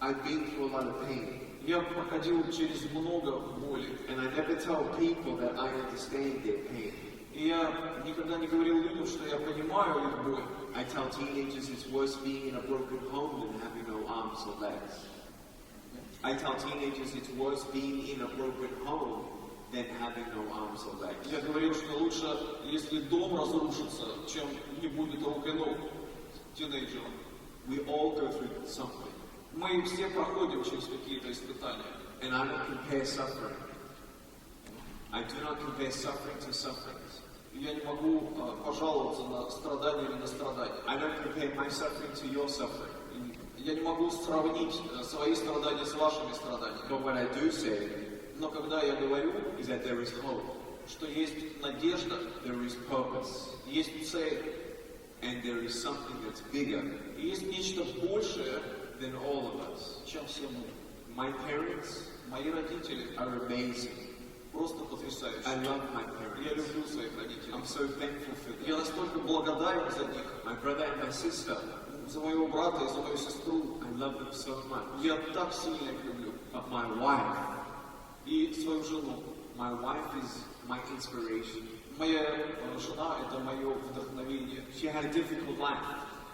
I've been through a lot of pain, Я проходил через много боли, and I never tell people that I understand their pain. и я никогда не говорил людям, что я понимаю их боль. I tell teenagers it's worse being in a broken home than having no arms or legs. I tell teenagers it's worse being in a broken home than having no arms or legs. Я говорил, что лучше, если дом разрушится, чем не будет рук и ног тинейджерам. We all go through something, Мы все проходим через какие-то испытания. and I don't compare suffering. I do not compare suffering to sufferings. Я не могу пожаловаться на страдания или на страдания. I don't compare my suffering to your suffering. Я не могу сравнить свои страдания с вашими страданиями. But what I do say Но когда я говорю, is that there is hope, что есть надежда, there is purpose, есть цель, and there is something that's bigger и есть нечто большее, than all of us. чем все мы. My parents Мои родители are amazing. просто I потрясающие. love my Я parents. люблю своих родителей. I'm so thankful for Я them. настолько благодарен за них, My brother and my sister, за моего брата и за мою сестру. I love them so much. Я так сильно их люблю. But my wife И свою жену. is my inspiration. Моя жена – это мое вдохновение. She had a difficult life.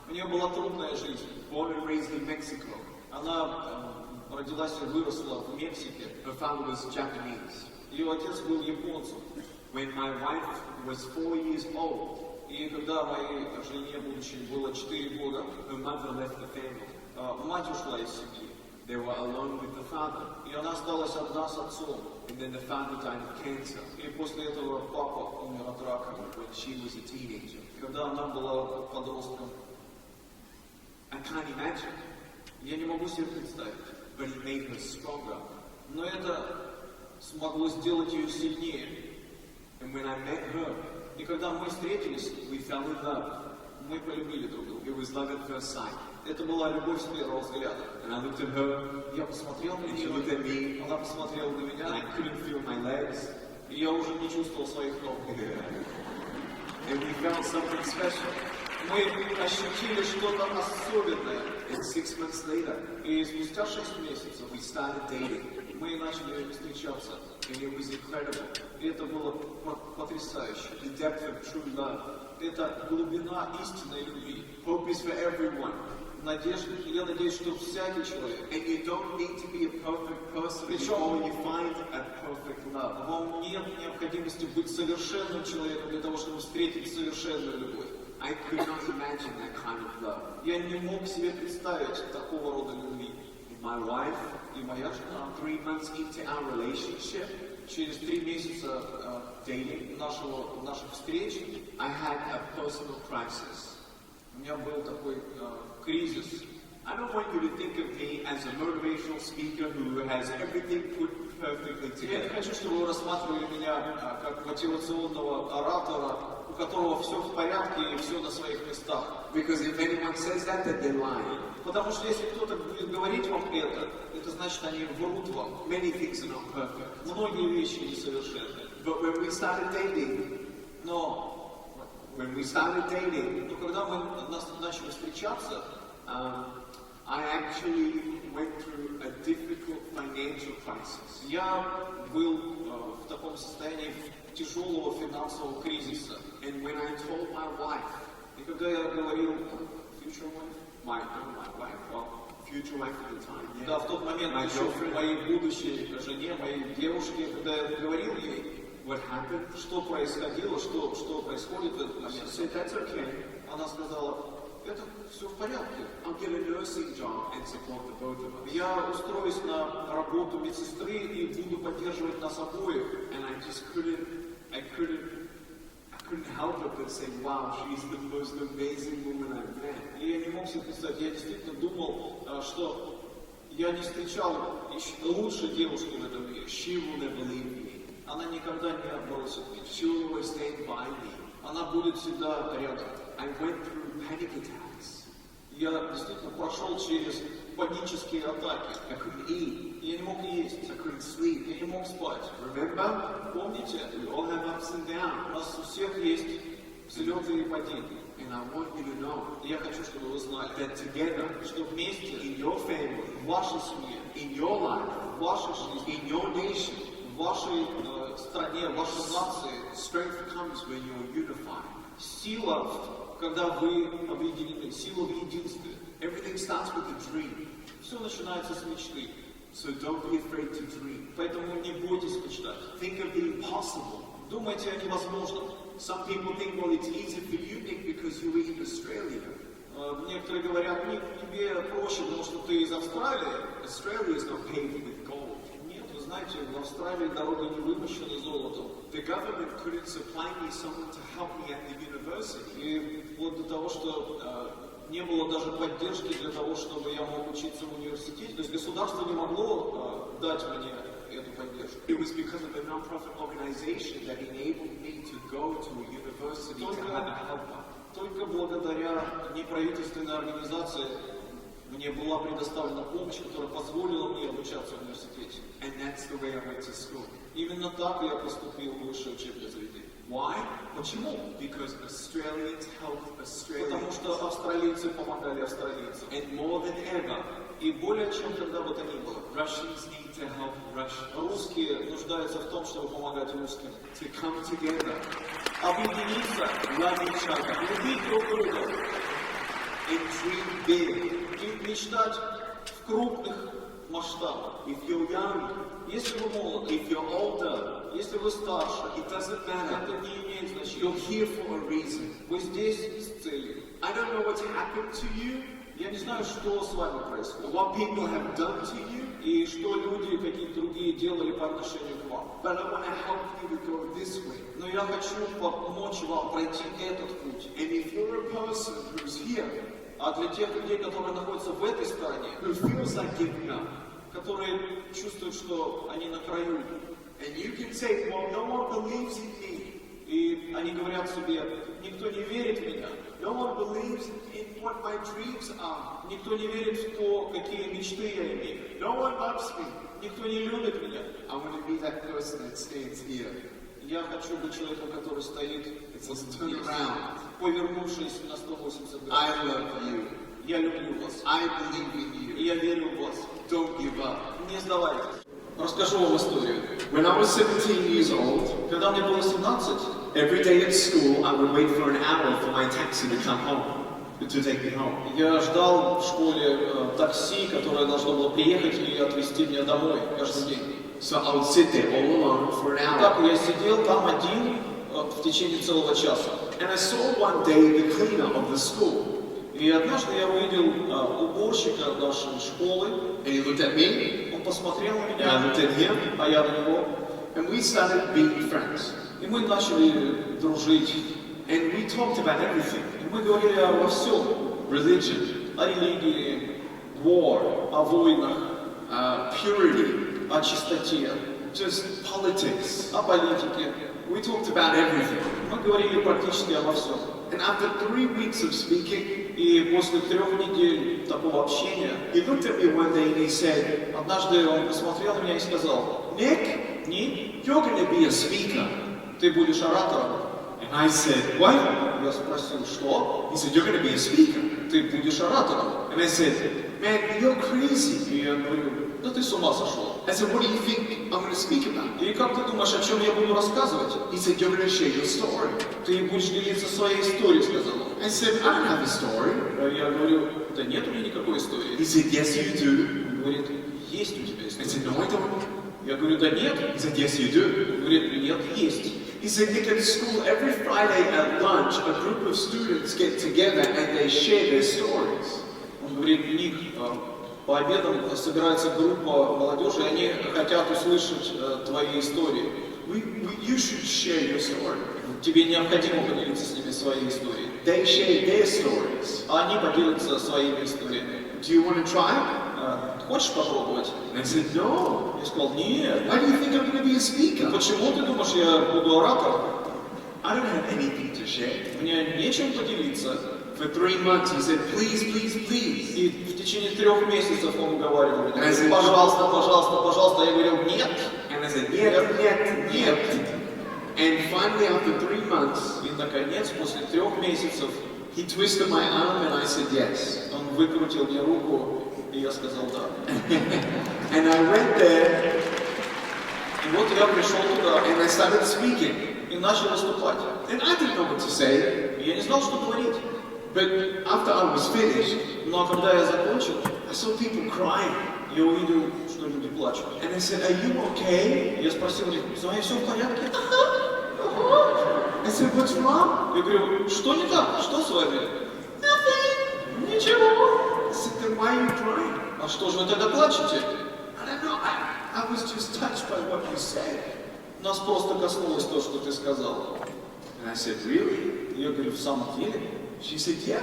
У нее была трудная жизнь. Born and raised in Mexico. Она родилась и выросла в Мексике. Her father was Japanese. Ее отец был японцем. When my wife was 4 years old, И когда моей жене, будучи, было 4 года, her mother left the family. мать ушла из семьи. They were alone with the father. И она осталась одна с отцом. And then the father died of cancer И после этого папа умер от рака, when she was a teenager. когда она была подростком. I can't imagine, Я не могу себе представить. but he made her stronger. Но это смогло сделать ее сильнее. And when I met her, И когда мы встретились, we fell in love. мы полюбили друг друга. It was love at first sight. Это была любовь с первого взгляда. And I looked at her, Я посмотрел на and she looked нее, at me, она посмотрела на and I меня, couldn't feel my legs. и я уже не чувствовал своих ног. And we felt something special. Мы ощутили что-то особенное. And 6 months later, И спустя 6 месяцев we started dating. мы начали встречаться. And it was incredible. И это было потрясающе. The depth of true love. Это глубина истинной любви. Hope is for everyone. Надежда, я надеюсь, что всякий человек, And you don't need to be a perfect person before you find a perfect love. вам нет необходимости быть совершенным человеком для того, чтобы встретить совершенную любовь. I could not imagine that kind of love. Я не мог себе представить такого рода любви. And my wife, И моя жена 3 months into our relationship, через 3 месяца наших встреч I had a personal crisis. у меня был такой кризис. I don't want you to think of me as a motivational speaker who has everything put perfectly Я не together. хочу, чтобы вы рассматривали меня как мотивационного оратора, у которого все в порядке и все на своих местах. Because if anyone says that, then they're lying. Потому что если кто-то будет говорить вам это значит, они врут вам. Many things are not perfect. Многие вещи несовершенны. But when we started dating, Но когда мы начали встречаться, I actually went through a difficult financial crisis. я был в таком состоянии тяжелого финансового кризиса. And when I told my wife, И когда я говорил future wife, my wife, well, future wife at the time, yeah, да, в тот момент my еще girlfriend, моей будущей жене, моей девушке, когда я говорил ей, what happened, что происходило, что происходит в этот she момент, said, that's okay. она сказала, это все в порядке. I'll get a nursing job and support the both of us. Я устроюсь на работу медсестры и буду поддерживать нас обоих. And I just couldn't help it but say, wow, she's the most amazing woman I've met. И я не мог себе представить, я действительно думал, что я не встречал лучшей девушки в этом мире. She will never leave me. Она никогда не бросит меня. She will always stand by me. Она будет всегда рядом. I went through panic attacks. Я действительно прошел через панические атаки. I couldn't eat. Я не мог есть. I couldn't sleep. Я не мог спать. Remember? Помните? We all have ups and У downs. нас у всех есть взлеты и падения. And I want you to know И я хочу, чтобы вы знали, that together, что вместе, in your family, в вашей семье, in your life, в вашей жизни, in your nation, в вашей стране, в вашей нации, strength comes when you're unified. сила, когда вы объединены, сила в единстве. Everything starts with a dream. Все начинается с мечты. So don't be afraid to dream. Поэтому не бойтесь мечтать. Think of the impossible. Думайте о невозможном. Some people think, well, it's easy for you, Nick, because you were in Australia. Некоторые говорят, Ник, тебе проще, потому что ты из Австралии. Australia is not paved with gold. Нет, вы знаете, в Австралии дороги не вымощены золотом. The government couldn't supply me someone to help me at the university. И вплоть до того, что не было даже поддержки для того, чтобы я мог учиться в университете. То есть государство не могло дать мне эту поддержку. It was because of a non-profit organization that enabled me to go to a university to have a helper. Только благодаря неправительственной организации мне была предоставлена помощь, которая позволила мне обучаться в университете. And that's the way I went to school. Именно так я поступил в высшее учебное заведение. Why? Почему? Because Australians helped Australians. Потому что австралийцы помогали австралийцам. And more than ever, И более чем когда бы то ни было, Russians need to help Russians. русские нуждаются в том, чтобы помогать русским. To come together, Объединиться, love each other, любить друг друга and dream big. и мечтать в крупных масштабах. If you're young, Если вы молоды, if you're older, если вы старше, it doesn't matter. это не имеет You're значения. here for a reason. Вы здесь с целью. I don't know what's happened to you, Я не знаю, что с вами происходит. what people have done to you, И что люди, какие-то другие делали по отношению к вам. but I want to help you to go this way. Но я хочу помочь вам пройти этот путь. And if you're a person who's here, А для тех людей, которые находятся в этой стороне, who feels like giving up, которые чувствуют, что они на краю, and you can say, well, no one believes in me. и они говорят себе, никто не верит в меня, No one believes in what my dreams are. никто не верит в то, какие мечты я имею, No one loves me. никто не любит меня. I want to be that person that stands here. Я хочу быть человеком, который стоит, It says, turn around. повернувшись на 180 I градусов. love you. Я люблю вас, I believe in you. и я верю в вас. Don't give up. Не сдавайтесь. Расскажу вам историю. When I was 17 years old, Когда мне было 17, every day at school, I would wait for an hour for my taxi to come home, to take me home. я ждал в школе такси, которое должно было приехать и отвезти меня домой каждый день. So I would sit there all alone for an hour. Так я сидел там один в течение целого часа. And I saw one day the cleaner of the school. И однажды я увидел уборщика нашей школы. And he looked at me, Он посмотрел на and I меня, looked at him, а я на него. and we started being friends. И мы начали дружить. And we talked about everything. И мы говорили обо всем. Religion, О религии, о войнах, purity, о чистоте, just politics. о политике. We talked about everything. Мы говорили практически обо всем. And after 3 weeks of speaking, И после 3 недель такого общения, he looked at me one day and he said, однажды он посмотрел на меня и сказал, Nick, Ник, you're going to be a speaker. ты будешь оратором. And I said, what? Я спросил, что? He said, you're going to be a speaker. Ты будешь оратором. And I said, man, you're crazy. И я говорю, да ты с ума сошел. I said, what do you think I'm going to speak about? И как ты думаешь, о чем я буду рассказывать? He said, you're going to share your story. Ты будешь делиться своей историей, сказал он. I said, I don't have a story. Я говорю, да нет у меня никакой истории. He said, yes, you do. Он говорит, есть у тебя I история. said, no, I don't. Я говорю, да нет. He said, yes, you do. Он говорит, нет, есть. He said, Nick, at school, every Friday at lunch, a group of students get together and they share their stories. Он говорит, Ник, по обедам собирается группа молодежи, и они хотят услышать твои истории. You should share your story. Тебе необходимо поделиться с ними своей историей. They share their stories. А они поделятся своими историями. Do you want to try? Хочешь попробовать? And I said, no. Я сказал, нет. Why do you think I'm going to be a speaker? Почему ты думаешь, я буду оратором? I don't have anything to share. Мне нечем поделиться. For 3 months, he said, please, please, please. И в течение 3 месяцев он уговаривал меня. And I said, Пожалуйста, пожалуйста, пожалуйста. Я говорил, нет. And I said, нет. And finally, after 3 months, И наконец, после 3 месяцев, he twisted my arm and I said, yes. он выкрутил мне руку, и я сказал да. And I went there И вот я пришел туда and I started speaking. и начал выступать. And I didn't know what to say. И я не знал, что говорить. But after I was finished, Но когда я закончил, I saw people crying. я увидел, что люди плачут. And I said, are you okay? И я спросил их, с вами все в порядке? I said, what's wrong? Я говорю, что не так? Что с вами? Ничего. I said, then why are you crying? А что же вы тогда плачете? I don't know. I was just touched by what you said. Нас просто коснулось то, что ты сказал. And I said, really? Я говорю, в самом деле? She said, yeah.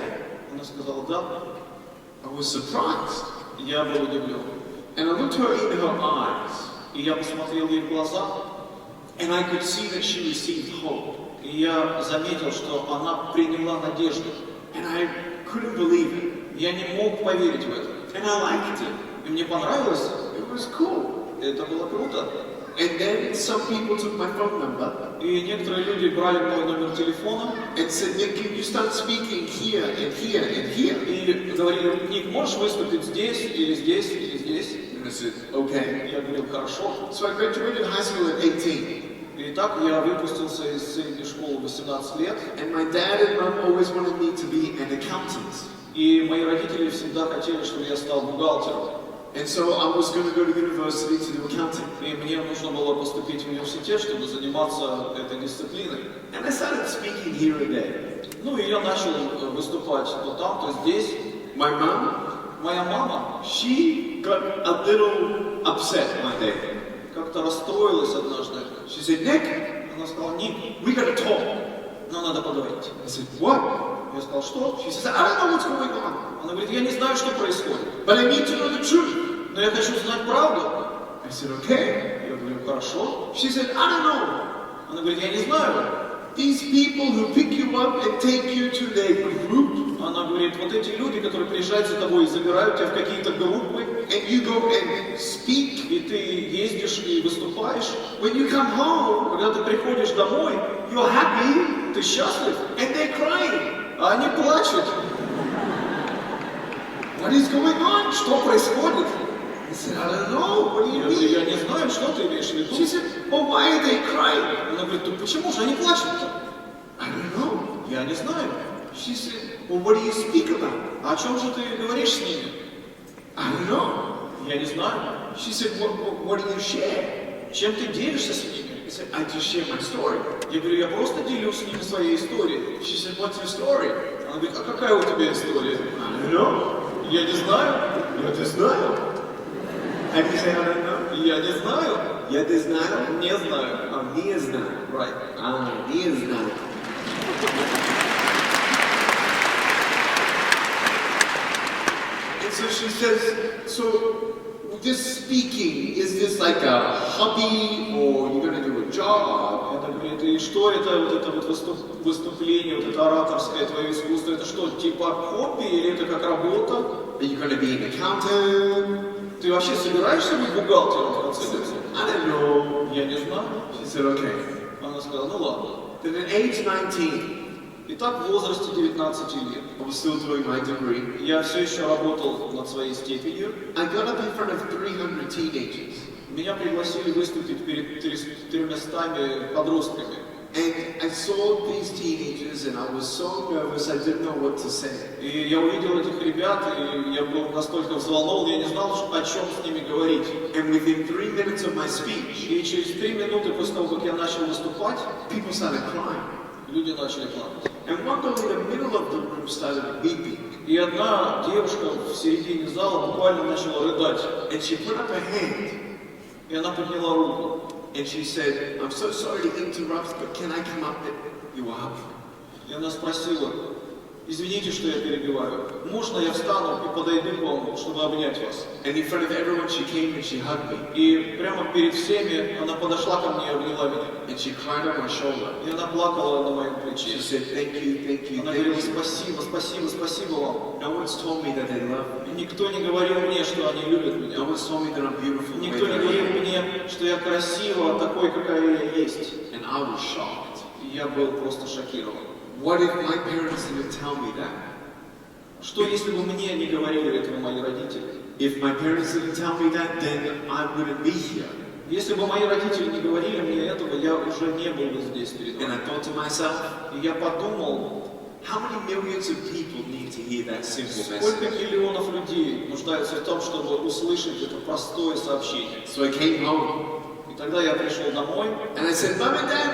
Она сказала, да. I was surprised. Я был удивлен. And I looked her in her eyes. И я посмотрел ей в глаза. And I could see that she received hope. И я заметил, что она приняла надежду. And I couldn't believe it. Я не мог поверить в это. And I liked it. И мне понравилось. It was cool. Это было круто. And then some people took my phone number. И некоторые люди брали мой номер телефона. And said, Nick, can you start speaking here and here and here? И говорили, Ник, можешь выступить здесь, или здесь, или здесь? And I said, okay. Я говорил, хорошо. So I graduated high school at 18. И так я выпустился из средней школы в 18 лет. And my dad and mom always wanted me to be an accountant. И мои родители всегда хотели, чтобы я стал бухгалтером. And so I was going to go to university to do accounting. И мне нужно было поступить в университет, чтобы заниматься этой дисциплиной. And I started speaking here and there. Ну и я начал выступать то там, то здесь. My mom, Моя мама, she got a little upset one day. как-то расстроилась однажды. She said, Nick, Она сказала, Ник, we got to talk. нам надо поговорить. I said, what? Я сказал, что? She said, I don't know what's going on, Она говорит, я не знаю, что происходит, but I need to know the truth. но я хочу знать правду. I said, okay. Я говорю, хорошо. She said, I don't know. Она говорит, я не знаю. These people who pick you up and take you to their group, Она говорит, вот эти люди, которые приезжают за тобой и забирают тебя в какие-то группы, and you go and speak. и ты ездишь и выступаешь, When you come home, когда ты приходишь домой, you're happy, ты счастлив, and they're crying. а они плачут. What is going on? Что происходит? I said, I don't know. What do you Я говорю, я mean? не знаю, что ты имеешь в виду. She said, well, why are they crying? Она говорит, ну почему же они плачут-то? I don't know. Я не знаю. She said, well, what do you speak about? А о чем же ты говоришь с ними? I don't know. Я не знаю. She said, what do you share? Чем ты делишься с ними? I said, I just share my story. Я говорю, я просто делюсь с ними своей историей. She said, what's your story? Она говорит, а какая у тебя история? I don't know. Я не знаю. Я не знаю. How do you say I don't know? Я не знаю. Я не знаю. Не знаю. Не знаю. Right. Не знаю. And so she says, so this speaking, is this like a hobby or you're going to do a job? Она говорит, и что это, вот это вот выступление, вот это ораторское твое искусство, это что, типа хобби или это как работа? Are you going to be an accountant? Ты вообще собираешься быть бухгалтером в конце концов? I don't know. Я не знаю. She said, okay. Она сказала, ну ладно. Then at age 19, Итак, в возрасте 19 лет I was still doing my degree. я все еще работал над своей степенью. I got up in front of 300 teenagers. Меня пригласили выступить перед 300 подростками. And I saw these teenagers and I was so nervous, I didn't know what to say. И я увидел этих ребят, и я был настолько взволнован, я не знал, о чем с ними говорить. And within 3 minutes of my speech, И через 3 минуты после того, как я начал выступать, people started crying. люди начали плакать. And one girl in the middle of the room started weeping. И одна девушка в середине зала буквально начала рыдать. And she put up her hand И она подняла руку. and she said, I'm so sorry to interrupt, but can I come up and you will help? И она спросила, извините, что я перебиваю, можно я встану и подойду к вам, чтобы обнять вас? And in front of everyone she came and she hugged me. И прямо перед всеми она подошла ко мне и обняла меня. And she cried on my shoulder. И она плакала на моем She плече. said, thank you, Она thank говорила, you. спасибо, спасибо, спасибо вам. No one's told me that they love me. И никто не говорил мне, что они любят No меня. one's told me that I'm beautiful. the way Никто не that I говорил am. мне, что я красива, такой, какая я есть. And I was shocked. И я был просто шокирован. What if my parents didn't tell me that? Что если бы мне не говорили этого мои родители? If my parents didn't tell me that, then I wouldn't be here. Если бы мои родители не говорили мне этого, я уже не был бы здесь перед And I вами. thought to myself, И я подумал, how many millions of people need to hear that simple сколько message? миллионов людей нуждаются в том, чтобы услышать это простое сообщение. So I came home И Тогда я пришел домой. And I said, Mom and Dad,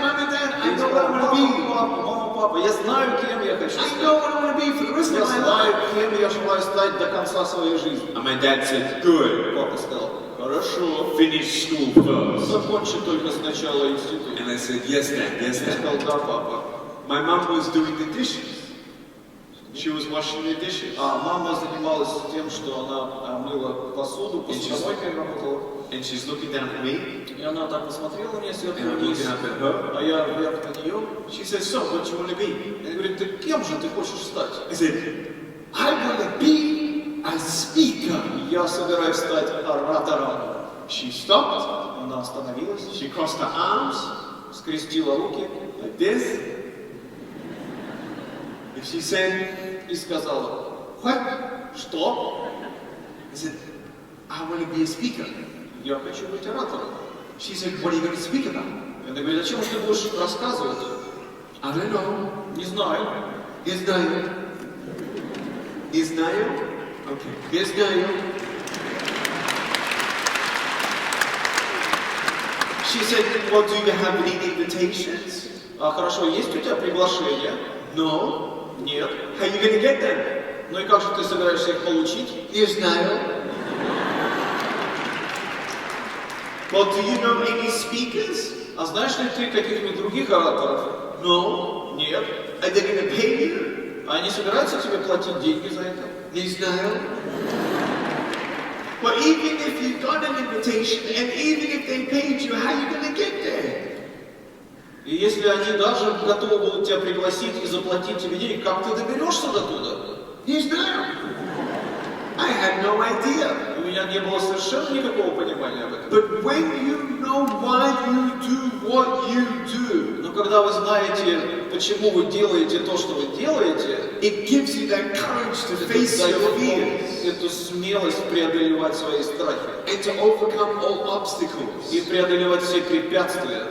I И know what I сказал, want to be. мама, папа, я знаю, кем я хочу I стать. know what I want to be for the rest Я of my знаю, life. кем я желаю стать до конца своей жизни. And my dad said, good. Папа сказал, хорошо, Finish school first. закончи только сначала институт. And I said, yes, Dad, yes, Я Dad. сказал, да, папа. My mom was doing the dishes. She was washing the dishes. А мама занималась тем, что она мыла посуду, посудомойкой работала. And she's looking down at me. И она так посмотрела на меня сверху And I'm вниз, looking up at her. а я вверх на нее. She said, so, what do you want to be? И она говорит, ты кем же ты хочешь стать? I said, I want to be a speaker. Я собираюсь стать оратором. She stopped. Она остановилась, She crossed her arms скрестила руки like this. And she said, и сказала, what? что? I said, I want to be a speaker. Я хочу быть оратором. She said, what are you going to speak about? И она говорит, о чем ты будешь рассказывать? I don't know. Не знаю. Is Niall? Is Niall? Okay. Is Niall? She said, well, do you have any invitations? А хорошо, есть у тебя приглашения? No. Нет. How are you going to get them? Ну и как же ты собираешься их получить? Is Niall? Well, do you know any speakers? А знаешь ли ты каких-нибудь других ораторов? No. Нет. Are they going to pay you? А они собираются тебе платить деньги за это? Is Niall? Well, even if you got an invitation and even if they paid you, how are you going to get there? И если они даже готовы будут тебя пригласить и заплатить тебе денег, как ты доберешься до туда? Is Niall? I had no idea. У меня не было совершенно никакого понимания об этом. But when you know why you do what you do, Но когда вы знаете, почему вы делаете то, что вы делаете, it gives you that courage to это face your дает fears вам эту смелость преодолевать свои страхи and to overcome all obstacles. и преодолевать все препятствия.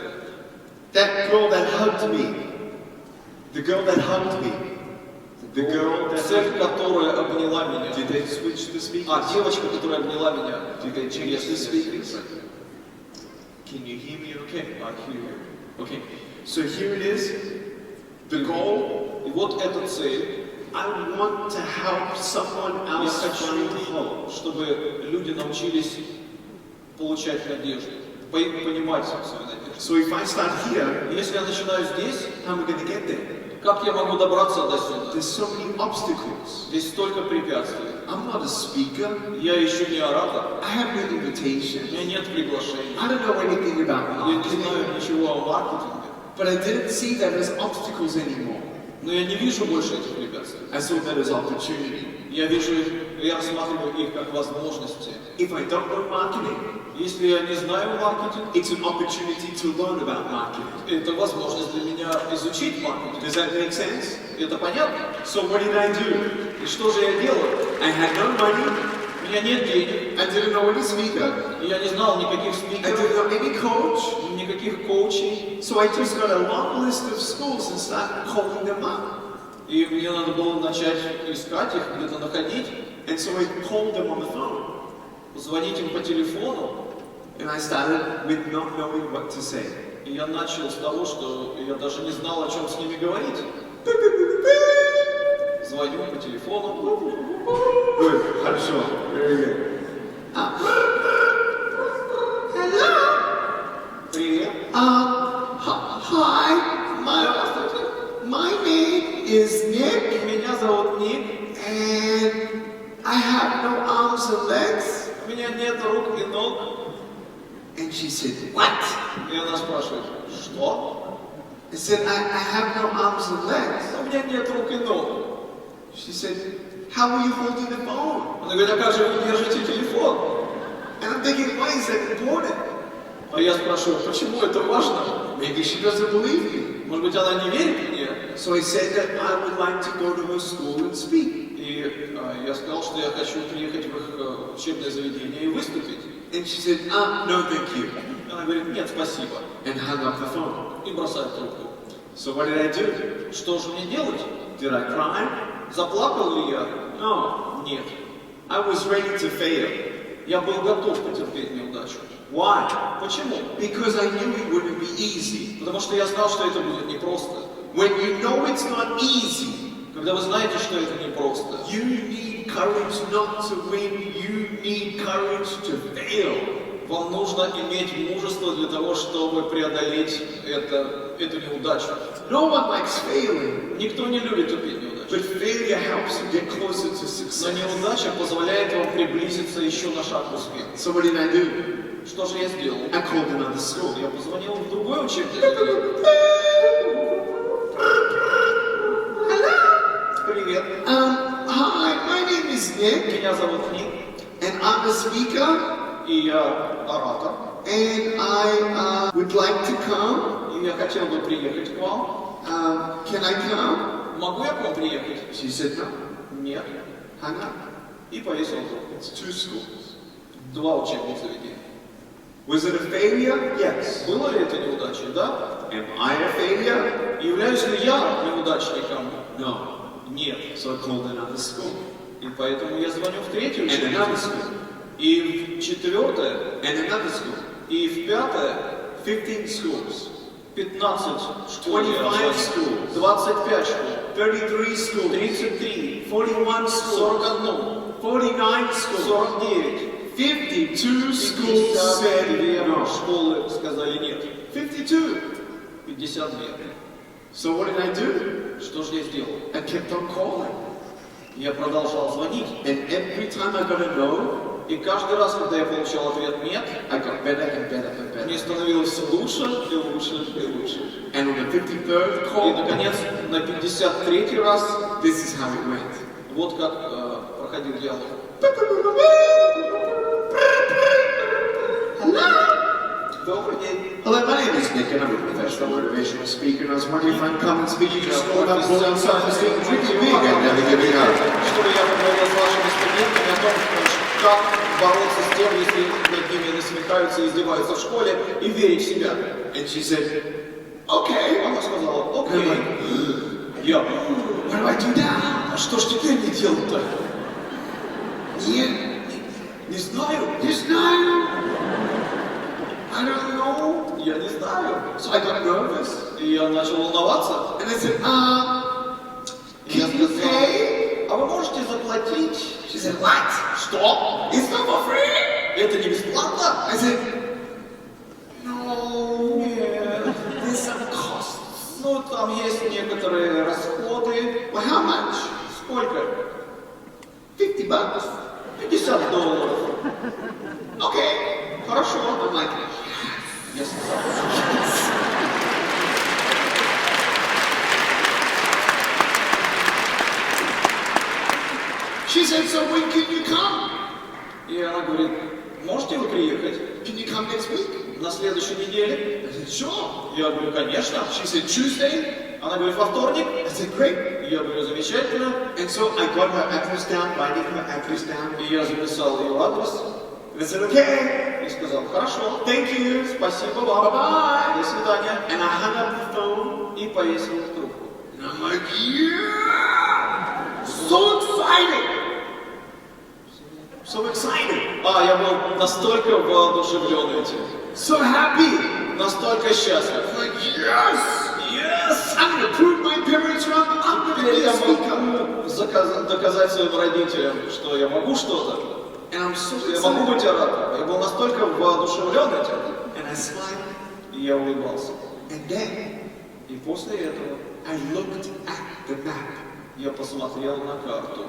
That girl that hugged me, the girl that hugged me, the girl that Цель, которая обняла меня. Did they switch the speakers? А, девочка, которая обняла меня. Did they change Yes, the yes, speakers? yes. Can you hear me okay? I hear you. Okay. So here it is. The goal. И вот эта цель. I want to help someone Я else хочу, find hope. чтобы люди научились получать надежду, понимать свою надежду. So if I start here, Если я начинаю здесь, how am I going to get there? как я могу добраться до сюда? There's so many obstacles. Здесь столько препятствий. I'm not a speaker. Я еще не оратор. I have no У invitation. меня нет приглашений. I don't know anything about Я не marketing. знаю ничего о маркетинге. But I didn't see that as obstacles anymore. Но я не вижу больше этих препятствий. I saw that as opportunity. Я вижу их, я рассматриваю их как возможности. If I don't know marketing, Если я не знаю маркетинг, it's an opportunity to learn about marketing. это возможность для меня изучить маркетинг. Does that make sense? Это понятно? So what did I do? И что же я делаю? I had no money. У меня нет денег, I didn't know any speaker. и я не знал никаких I спикеров, didn't know any coach. никаких коучей. So I just got a long list of schools and started calling them up. И мне надо было начать искать их, где-то находить, And so I called them on the phone. звонить им по телефону. And I started with not knowing what to say. И я начал с того, что я даже не знал, о чем с ними говорить. Звоню по телефону. Good. Хорошо. Very good. Hello. Привет. Hi. My name is Nick, Меня зовут Ник. and I have no arms and legs. У меня нет рук и ног. And she said, what? И она спрашивает, что? I said, I have no arms and legs. У меня нет рук и ног. She said, how are you holding the phone? Она говорит, а как же вы держите телефон? And I'm thinking, why is that important? А я спрашиваю, почему это важно? Maybe she doesn't believe me. Может быть, она не верит мне? So I said that I would like to go to her school and speak. И я сказал, что я хочу приехать в их учебное заведение и выступить. And she said, no, thank you. Она говорит, нет, спасибо. And hung up the phone. И бросает трубку. So what did I do? Что же мне делать? Did I cry? Заплакал ли я? No. Нет. I was ready to fail. Я был готов потерпеть неудачу. Why? Почему? Because I knew it wouldn't be easy. Потому что я знал, что это будет непросто. When you know it's not easy, Когда вы знаете, что это непросто, you need courage not to win, you need courage to fail. вам нужно иметь мужество для того, чтобы преодолеть эту неудачу. No one likes failing, Никто не любит терпеть неудачу. but failure helps you get closer to Но success. неудача позволяет вам приблизиться еще на шаг к успеху. So what did I do? Что же я сделал? I called another school. Я позвонил в другой учебное заведение. Привет. Hi, my name is Nick, Меня зовут Ник, and I'm a speaker, и я оратор. and I would like to come. И я хотел бы приехать к вам. Can I come? Могу я к вам приехать? She said no. Нет. Hang up. И повесил трубку. It's 2 schools. Два учебных заведения. Was it a failure? Yes. Было ли это неудачей? Да. Am I a failure? Являюсь ли я неудачником? No. Нет. So I called another school. И поэтому я звоню в третью And учебное another заведение. school. И в четвертое, And another school. и в пятое, 15 schools. 15 школ, 25 schools. 25 школ, 33 schools. 33, 41 schools. 41, 49 schools. 49, 52 schools said 52 no. школы сказали нет. 52. 52. So what did I do? Что же я сделал? I kept on calling. Я продолжал звонить. And every time I got a no, И каждый раз, когда я получал ответ «нет», I got better and better and мне better. становилось все лучше и лучше и лучше. And on the 53rd И, call, наконец, на 53-й раз, this is how it went. вот как проходил диалог. Добрый день. Hello, my name is Nick and I'm a professional motivational speaker and I was wondering if I can come and speak to you school about building self-esteem, drinking big and never giving up. Чтобы я поговорил с вашими студентами о том, как бороться с тем, если над ними насмехаются и издеваются в школе, и верить в себя. And she said, okay. Она сказала, окей. Я, What do I do now? а что ж теперь мне делать-то? Не знаю. Не знаю. I don't know. Я не знаю. So I got nervous. И я начал волноваться. And I said, И я can you сказал, pay? а вы можете заплатить? She said, what? Что? It's not for free. Это не бесплатно? I said, no. Нет. There's some costs. Ну, там есть некоторые расходы. Well, how much? Сколько? $50. $50. Okay. Хорошо. I'm like, Я сказал. she said, so when can you come? И она говорит, можете вы приехать Can you come next week? на следующей неделе? I said, sure. Я говорю, конечно. She said, Tuesday? Она говорит, во вторник? I said, great. Я говорю, замечательно. And so I got her address down, writing her address down. И я записал ее адрес And I said, okay. и сказал, хорошо, Thank you. спасибо вам, Bye-bye. до свидания. And I hung up the phone. И повесил трубку. And I'm like, yeah! So excited! So excited! А, я был настолько воодушевлен этим, So happy! настолько счастлив. Like, yes! Yes! I'm gonna prove my parents wrong. I'm gonna Теперь be a я speaker. могу доказать своим родителям, что я могу что-то, And I'm so что я могу excited. быть оратором. Я был настолько воодушевлен этим, And I smiled. и я улыбался. And then И после этого I looked at the map. я посмотрел на карту.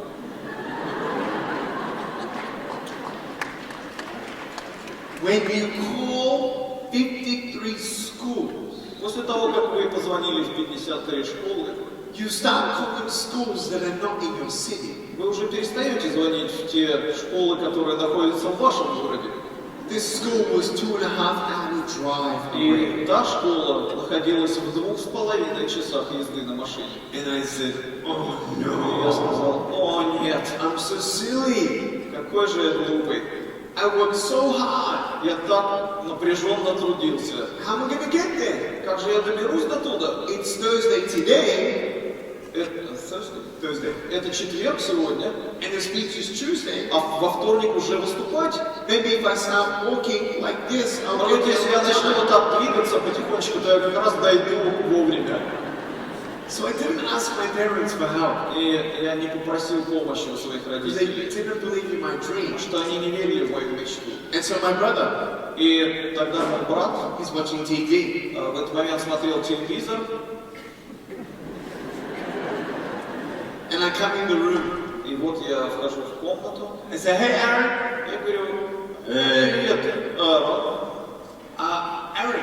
When you call 53 schools, После того, как вы позвонили в 53 школы, you start calling schools that are not in your city. вы уже перестаете звонить в те школы, которые находятся в вашем городе. This school was 2.5-hour drive away. И та школа находилась в 2,5 часах езды на машине. And I said, oh И я no, сказал, о нет, I'm so silly. какой же я глупый. I worked so hard. Я так напряженно трудился. How am I going to get there? Как же я доберусь до туда? It's Thursday today. Thursday. Это четверг сегодня, And the speech is Tuesday. а во вторник уже выступать. Maybe if I start walking like this, I'll Но get вот если there я on начну вот time. так двигаться потихонечку, то я как раз дойду вовремя. So I didn't ask my parents for help. И я не попросил помощи у своих Because they родителей, didn't believe in my dream. потому что они не верили в мою мечту. And so my brother, И тогда мой брат he's watching TV. в этот момент смотрел телевизор, And I come in the room. и вот я вхожу в комнату. I say, hey Aaron. Я говорю, привет, Aaron. Аарон,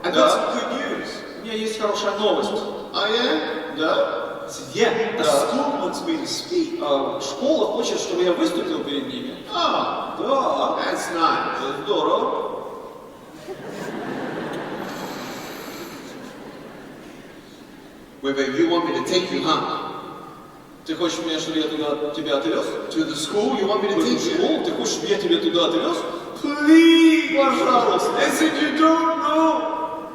I got Да. some good news. у меня есть хорошая новость. Oh yeah? Да? I said, yeah. The Да. school wants me to speak. Школа хочет, чтобы я выступил перед ними. Oh, Да, that's nice. это здорово. Wait, you want me to take you, huh? Ты хочешь меня, чтобы я туда тебя отвез? To the school? You want me to В take you? школу? Ты хочешь, чтобы я тебя туда отвез? Please! Пожалуйста. I said, you don't know.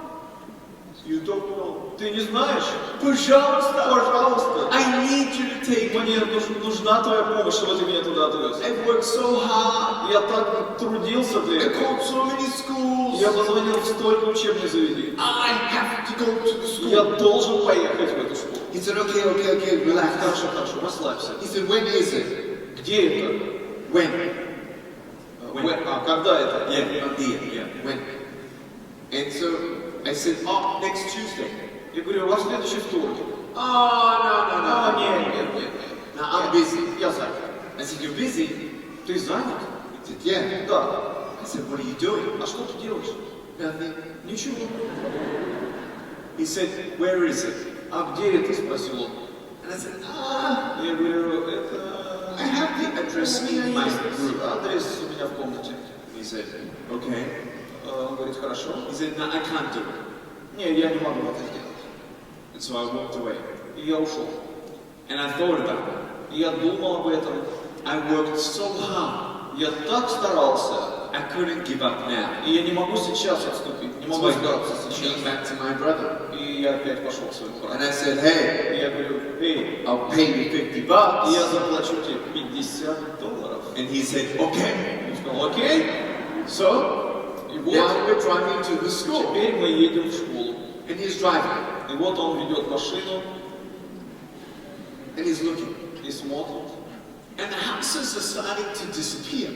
You don't know. Ты не знаешь? Пожалуйста. Пожалуйста. I need you to take me. Мне нужна твоя помощь, чтобы ты меня туда отвез. I've worked so hard. Я так трудился для I этого. called so many schools. Я позвонил в столько учебных заведений. I have to go to the school. Я должен поехать в эту школу. He said, okay, relax. Хорошо, хорошо, расслабься. He said, when is it? Где это? When? Когда это? Not there, yeah, when? And so I said, oh, next Tuesday. Я говорю, во следующий вторник. Oh, no. Нет. No, I'm busy. Я занят. I said, you're busy? Ты занят? He said, yeah. Да. I said, what are you doing? А что ты делаешь? Nothing. Ничего. He said, where is it? А где это? Спросил он. And I said, Я говорю, это... I have the address У меня in my есть room. адрес у меня в комнате. He said, okay. Он говорит, хорошо. He said, no, I can't do it. Не, я не могу это сделать. And so I walked away. И я ушел. And I thought about it. И я думал об этом. I worked so hard. Я так старался. I couldn't give up now. И я не могу сейчас отступить. Не So могу I сдаться сейчас. came back to my brother. И я опять пошел к своему And брату. I said, hey, И я говорю, эй, I'll pay you $50. я заплачу тебе $50. And he said, okay. Он сказал, окей. So, И вот now we're driving to the school. теперь мы едем в школу. And he's driving. И вот он ведет машину And he's looking. и смотрит. And the houses are starting to disappear.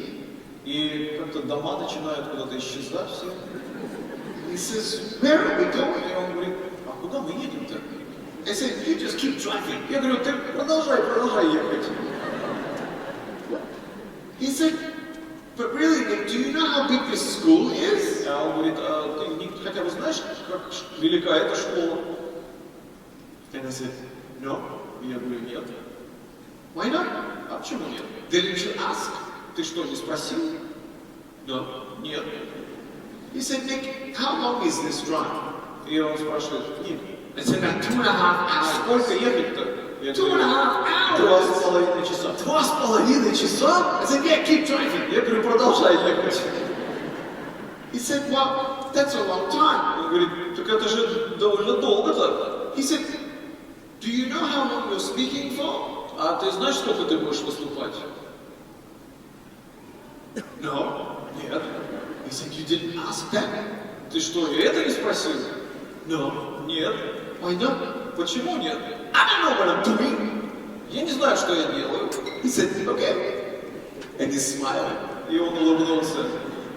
И как-то дома начинают куда-то исчезать все. He says, where are we going? И он говорит, а куда мы едем-то? I said, you just keep driving. Я говорю, ты продолжай ехать. He said, but really, Nick, do you know how big this school is? А он говорит, а ты Ник, хотя бы знаешь, как велика эта школа? And I said, no. И я говорю, нет. Why not? А почему нет? Didn't you ask? Ты что, не спросил? No. Нет. He said, Nick, how long is this drive? И он спрашивает, Ник, I said, about 2.5 hours. сколько ехать-то? Я 2.5 говорю, hours. 2,5 часа. 2,5 часа? I said, yeah, keep driving. Я говорю, продолжай ехать. He said, well, that's a long time. Он говорит, так это же довольно долго-то. He said, do you know how long you're speaking for? А ты знаешь, сколько ты будешь выступать? No. Нет. He said, you didn't ask that? Ты что, и это не спросил? No. Нет. Why not? Почему нет? I don't know what I'm doing. Я не знаю, что я делаю. He said, okay. And he smiled. И он улыбнулся.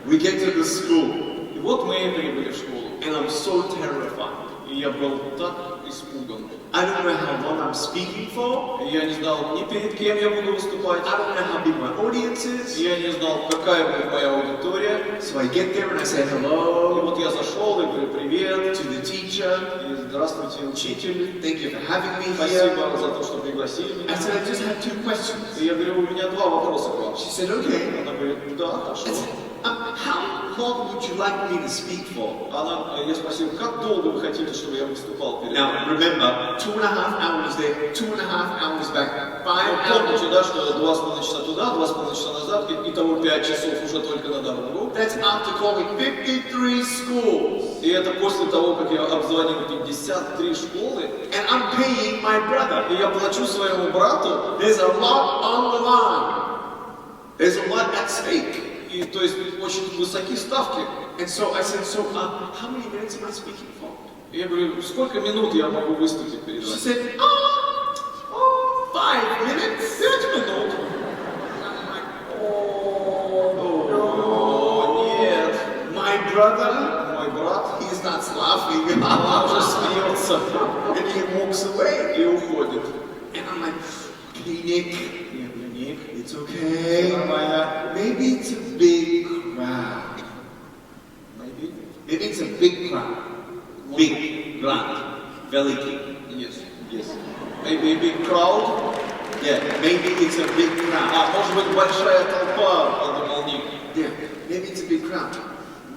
We get to the school. И вот мы и прибыли в школу. And I'm so terrified. И я был так испуган. I don't know how long I'm speaking for. И я не знал ни перед кем я буду выступать. I don't know how big my audience is. И я не знал, какая будет моя аудитория. So I get there and I say И hello вот я зашел и говорю привет. to the teacher. И здравствуйте, учитель. Thank you for having me Спасибо here. за то, что пригласили I меня. said, I just have 2 questions. И я говорю, у меня 2 вопроса к вам. She said, okay. Она говорит, да, хорошо. I said, how long would you like me to speak for? Я спросил, как долго вы хотите, чтобы я выступал перед вами? Now, remember, 2.5 hours there, 2.5 hours back, 5 Помните, hours. да, что 2,5 часа туда, 2,5 часа назад, и итого 5 часов уже только на дорогу. That's after calling 53 schools. И это после того, как я обзвонил 53 школы. And I'm paying my brother. И я плачу своему брату. There's a lot on the line. There's a lot at stake. И то есть очень высокие ставки. And so I said, so how many minutes am I speaking for? И я говорю, сколько минут я могу выступить перед She вами? said, 5 minutes. 5 минут. О, нет. My brother, Мой брат, he starts laughing. он уже смеется And he walks away. и уходит. And I'm like, okay, Nick, Нет, ну, Ник, it's okay. нормально. Maybe it's a big crowd. Maybe. Maybe it's a big crowd. Big crowd. Veliki. Yes, yes. Maybe a big crowd. Yeah, maybe it's a big crowd. А, может быть, большая толпа, подумал Ник. Yeah, maybe it's a big crowd.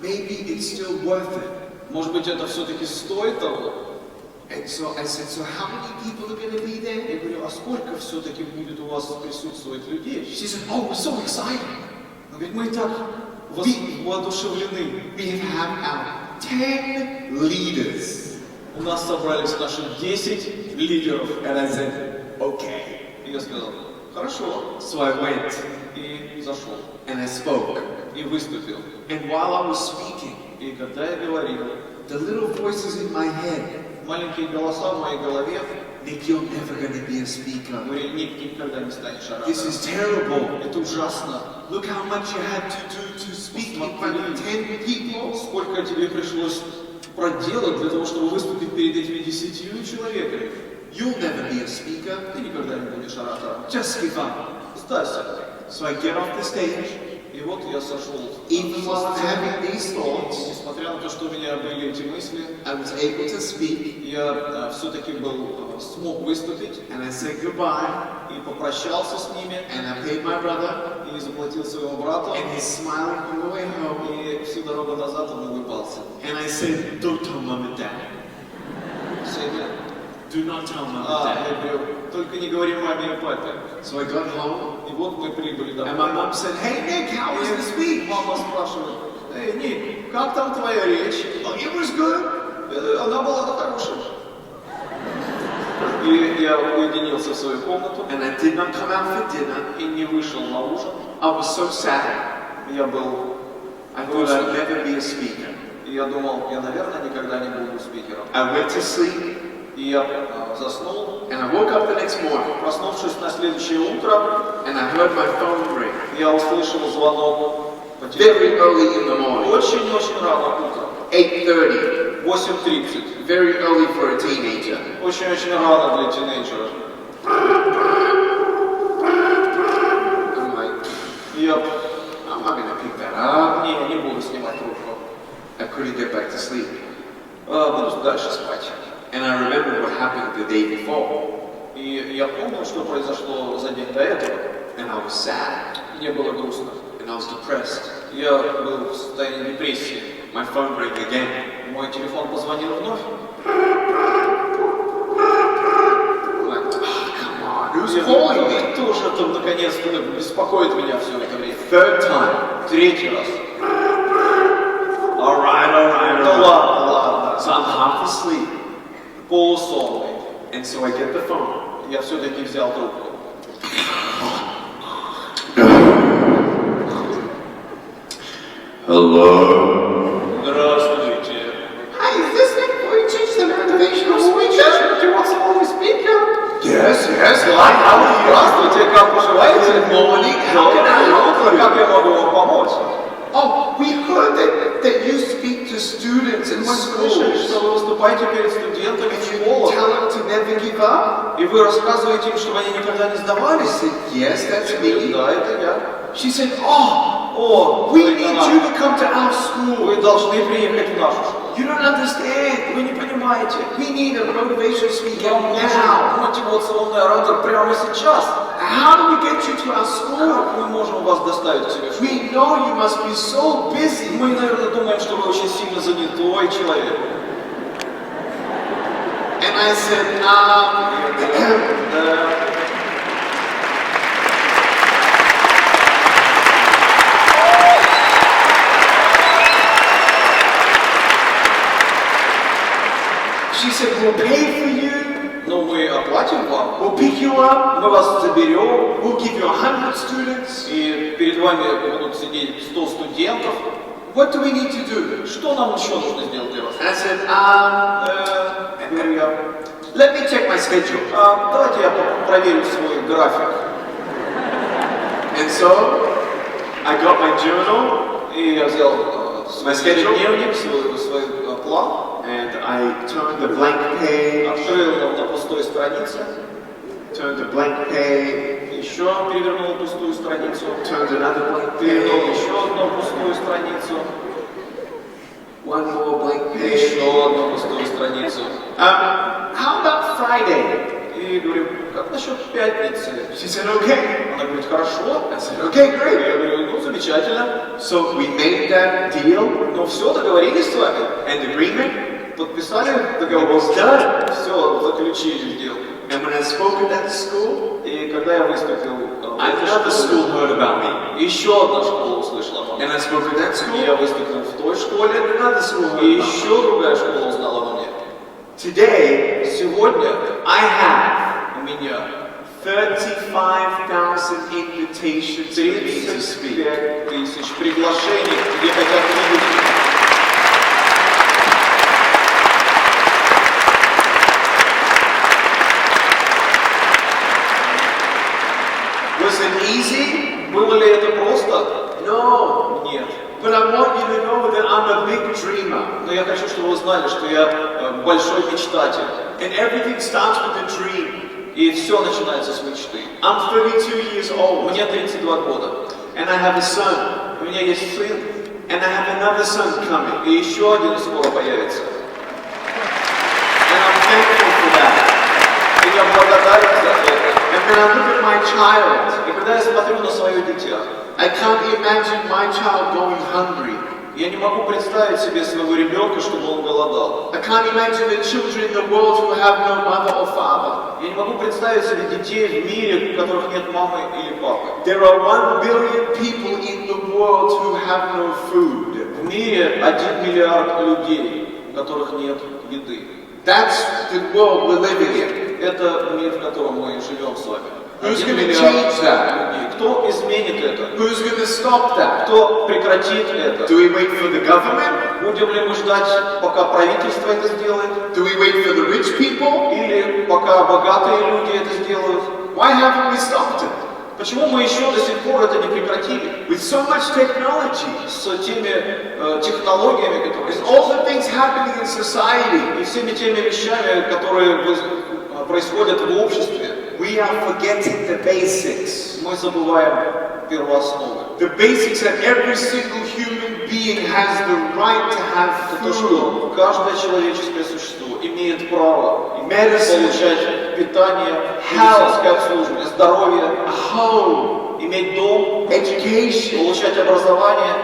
Maybe it's still worth it. Может быть, это все-таки стоит того? And so I said, so how many people are going to be there? Я говорю, а сколько все-таки будет у вас присутствовать людей? She said, oh, we're so excited. Он говорит, мы и так воодушевлены. We have our 10 leaders. У нас собрались наши 10 лидеров. And I said, okay. И я сказал, хорошо. So I went И зашел. and I spoke. И выступил. And while I was speaking, И когда я говорил, the little voices in my head, маленькие голоса в моей голове Nick, you're never going to be a speaker. говорили, Ник, ты никогда не станешь This оратором. is terrible. Это ужасно. Look how much you had to do to speak in front of 10 people. Сколько тебе пришлось проделать для того, чтобы выступить перед этими 10 человеками. You'll never be a speaker. Ты никогда не будешь оратором. Just give up. Сдайся. So I get off the stage. И вот я сошел. Even while I'm со сцены. having these thoughts, Несмотря на то, что у меня были эти мысли, I was able to speak. я все-таки смог выступить And I said goodbye. и попрощался с ними, And I paid my brother. и заплатил своему брату, And he's smiling on the way home. и всю дорогу назад он улыбался. And I said, don't tell mom and dad. Сегодня. Do not tell mom and Я dad. говорю, только не говори маме и папе. So I got home. И вот мы прибыли And my домой. mom said, hey Nick, how was the speech? Мама спрашивает, эй, Ник, как там твоя речь? Oh, it was good. Она была хорошая. И я уединился в свою комнату And I did not come out for dinner. и не вышел на ужин. I was so sad. Я был I thought I'd never be a speaker. И я думал, я, наверное, никогда не буду спикером. I went to sleep. И я заснул. And I woke up the next morning. Проснувшись на следующее утро, And I heard my phone ring. я услышал звонок по телефону. Very early in the morning. Очень-очень рано утром. 8:30. 8:30. Very early for a teenager. Очень-очень рано для тинейджера. I'm like, Я I'm not gonna pick that up. не буду снимать трубку. I couldn't get back to sleep. Буду дальше спать. And I remember what happened the day before. И я помнил, что произошло за день до этого. And I was sad. Мне было грустно. And I was depressed. Я был в состоянии депрессии. My phone rang again. Мой телефон позвонил вновь. I'm like, come on, who's calling me? Кто же там наконец-то беспокоит меня все это время? Third time. Третий раз. All right. Ну ладно. So I'm half asleep. Полусонный. And so I get the phone. Я все-таки взял трубку. Hello. Здравствуйте. Hi, is this Ник Вуи, the motivational speaker? Do you want some more speaker? Yes. Hi, Здравствуйте, как поживаете? Good morning. How can I help you? Как я могу вам помочь? Oh, we heard that you speak to students in Мы слышали, что schools. вы выступаете перед студентами в You школах, tell them to never give up. и вы рассказываете им, чтобы они никогда не I сдавались. said, yes, that's me. Да, это я. She said, oh, О, we need you to come to our school. Вы должны приехать в нашу школу. You don't understand. Вы не понимаете. We need a motivational speaker Нам нужен now. мотивационный оратор прямо сейчас. How do we get you to our school? Как мы можем вас доставить к себе в школу? We know you must be so busy. Мы, наверное, думаем, что вы очень сильно занятой человек. And I said, Да. She said, we'll pay for you, Ну, мы оплатим вам, we'll pick you up, мы вас заберем, we'll give you 100 students. и перед вами будут сидеть 100 студентов. What do we need to do? Что нам еще нужно сделать для вас? And I said, Говорю я, let me check my schedule. давайте я проверю свой график. And so, I got my journal, И я взял My свой schedule? дневник, свой план, and I turned the blank page, открыл на пустой странице, turned the blank page, еще перевернул пустую страницу, turned another blank перевернул page, еще одну пустую страницу, one more blank page. еще одну пустую страницу. How about Friday? И говорю, как насчет пятницы? She said, okay. Она говорит, хорошо. I said, okay, Я great. говорю, ну замечательно. So we made that deal, Ну все, договорились с вами. and agreement, Подписали it договор. was done. Все, заключили сделку. And when I spoke at that school, И когда я выступил в этой another school школе, heard about me. еще одна школа услышала обо мне. And I spoke at that И я school, выступил в той школе, and another school heard и about me. еще другая школа узнала обо мне. Today, Сегодня I have у меня 35,000 invitations for me to speak. 35 тысяч приглашений, где хотят видеть. Was it easy? Было ли это просто? No. Нет. But I want you to know that I'm a big dreamer. Но я хочу, чтобы вы знали, что я большой мечтатель. And everything starts with a dream. И все начинается с мечты. I'm 32 years old. Мне 32 года. And I have a son. У меня есть сын, And I have another son coming. и еще один скоро появится. And I'm thankful for that. И я благодарен за это. And when I look at my child, И когда я смотрю на свое дитя, I can't imagine my child going hungry. я не могу представить себе своего ребенка, чтобы он голодал. I can't imagine the children in the world who have no mother or father. Я не могу представить себе детей в мире, у которых нет мамы или папы. There are 1 billion people in the world who have no food. В мире 1 миллиард людей, у которых нет еды. That's the world we're living in. Это мир, в котором мы живем с вами. Who's 1 gonna миллиард change that? людей. Кто изменит это? Who's going to stop that? Кто прекратит это? Do we wait for the government? Будем ли мы ждать, пока правительство это сделает? Do we wait for the rich people? Или пока богатые люди это сделают? Why haven't we stopped it? Почему мы еще до сих пор это не прекратили? With so much technology, С теми технологиями, которые with сейчас, all the things happening in society, и всеми теми вещами, которые происходят в обществе, we are forgetting the basics. мы забываем первоосновы. The basics that every single human being has the right to have Это то, food, что каждое человеческое существо имеет право medicine, получать питание, Health. медицинское обслуживание, здоровье, a home, иметь дом, education. получать образование.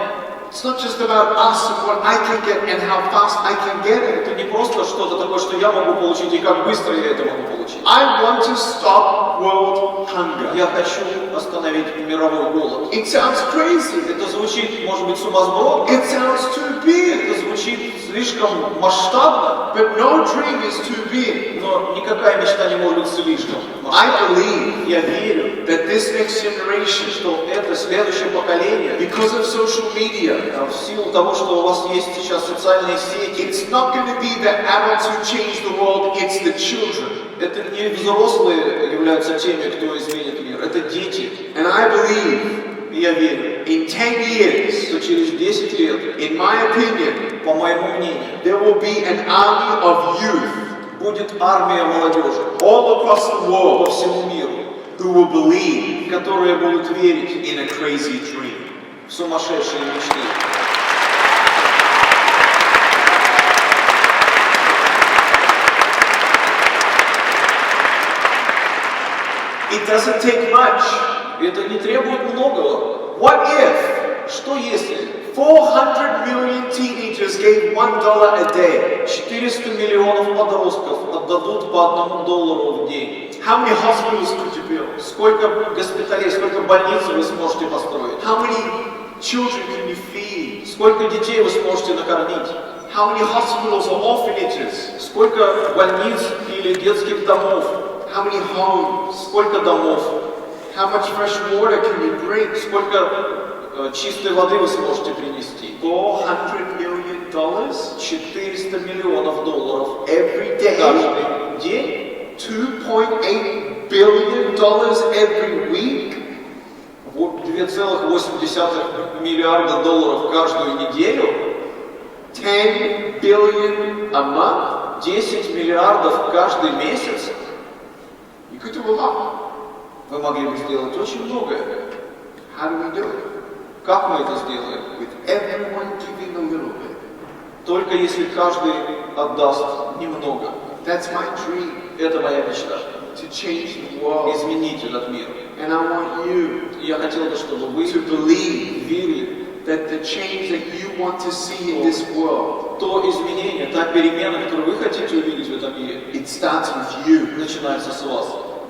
It's not just about us and what I can get and how fast I can get it. Это не просто что-то такое, что я могу получить и как быстро я это могу получить. I want to stop world hunger. Я хочу остановить мировой голод. It sounds crazy. Это звучит, может быть, сумасбродно, It sounds too big. это звучит слишком масштабно, But no dream is too big. но никакая мечта не может быть слишком I масштабной. believe Я верю, that this next generation, что это следующее поколение, because of social media, в силу того, что у вас есть сейчас социальные сети, it's not going to be the adults who change the world, it's the children. это не взрослые являются теми, кто изменит мир, это дети. And I believe И я верю, in 10 years, что через 10 лет, in my opinion, по моему мнению, there will be an army of youth будет армия молодежи all across the по world всему миру, who will believe которые будут верить in a crazy dream. в сумасшедшие мечты. It doesn't take much. И это не требует многого. What if Что если 400 million teenagers gave $1 a day? 400 миллионов подростков отдадут по $1 в день? How many hospitals could you build? Сколько госпиталей, сколько больниц вы сможете построить? How many children can you feed? Сколько детей вы сможете накормить? How many hospitals or orphanages? Сколько больниц или детских домов? How many homes? Сколько домов? How much fresh water can you bring? Сколько чистой воды вы сможете принести? $400 million 400 миллионов долларов every day. каждый день. $2.8 billion every week. 2,8 миллиарда долларов каждую неделю. 10 billion a month. 10 миллиардов каждый месяц. You could do a lot. Вы могли бы сделать очень многое. How do we do it? Как мы это сделаем? With everyone giving a little bit. Только если каждый отдаст немного. That's my dream. Это моя мечта. To change the world. Изменить этот мир. And I want you Я хотел бы, чтобы вы to believe верили, that the change that you want to see in this world, то изменение, та перемена, которую вы хотите увидеть в этом мире, it starts with you. начинается с вас.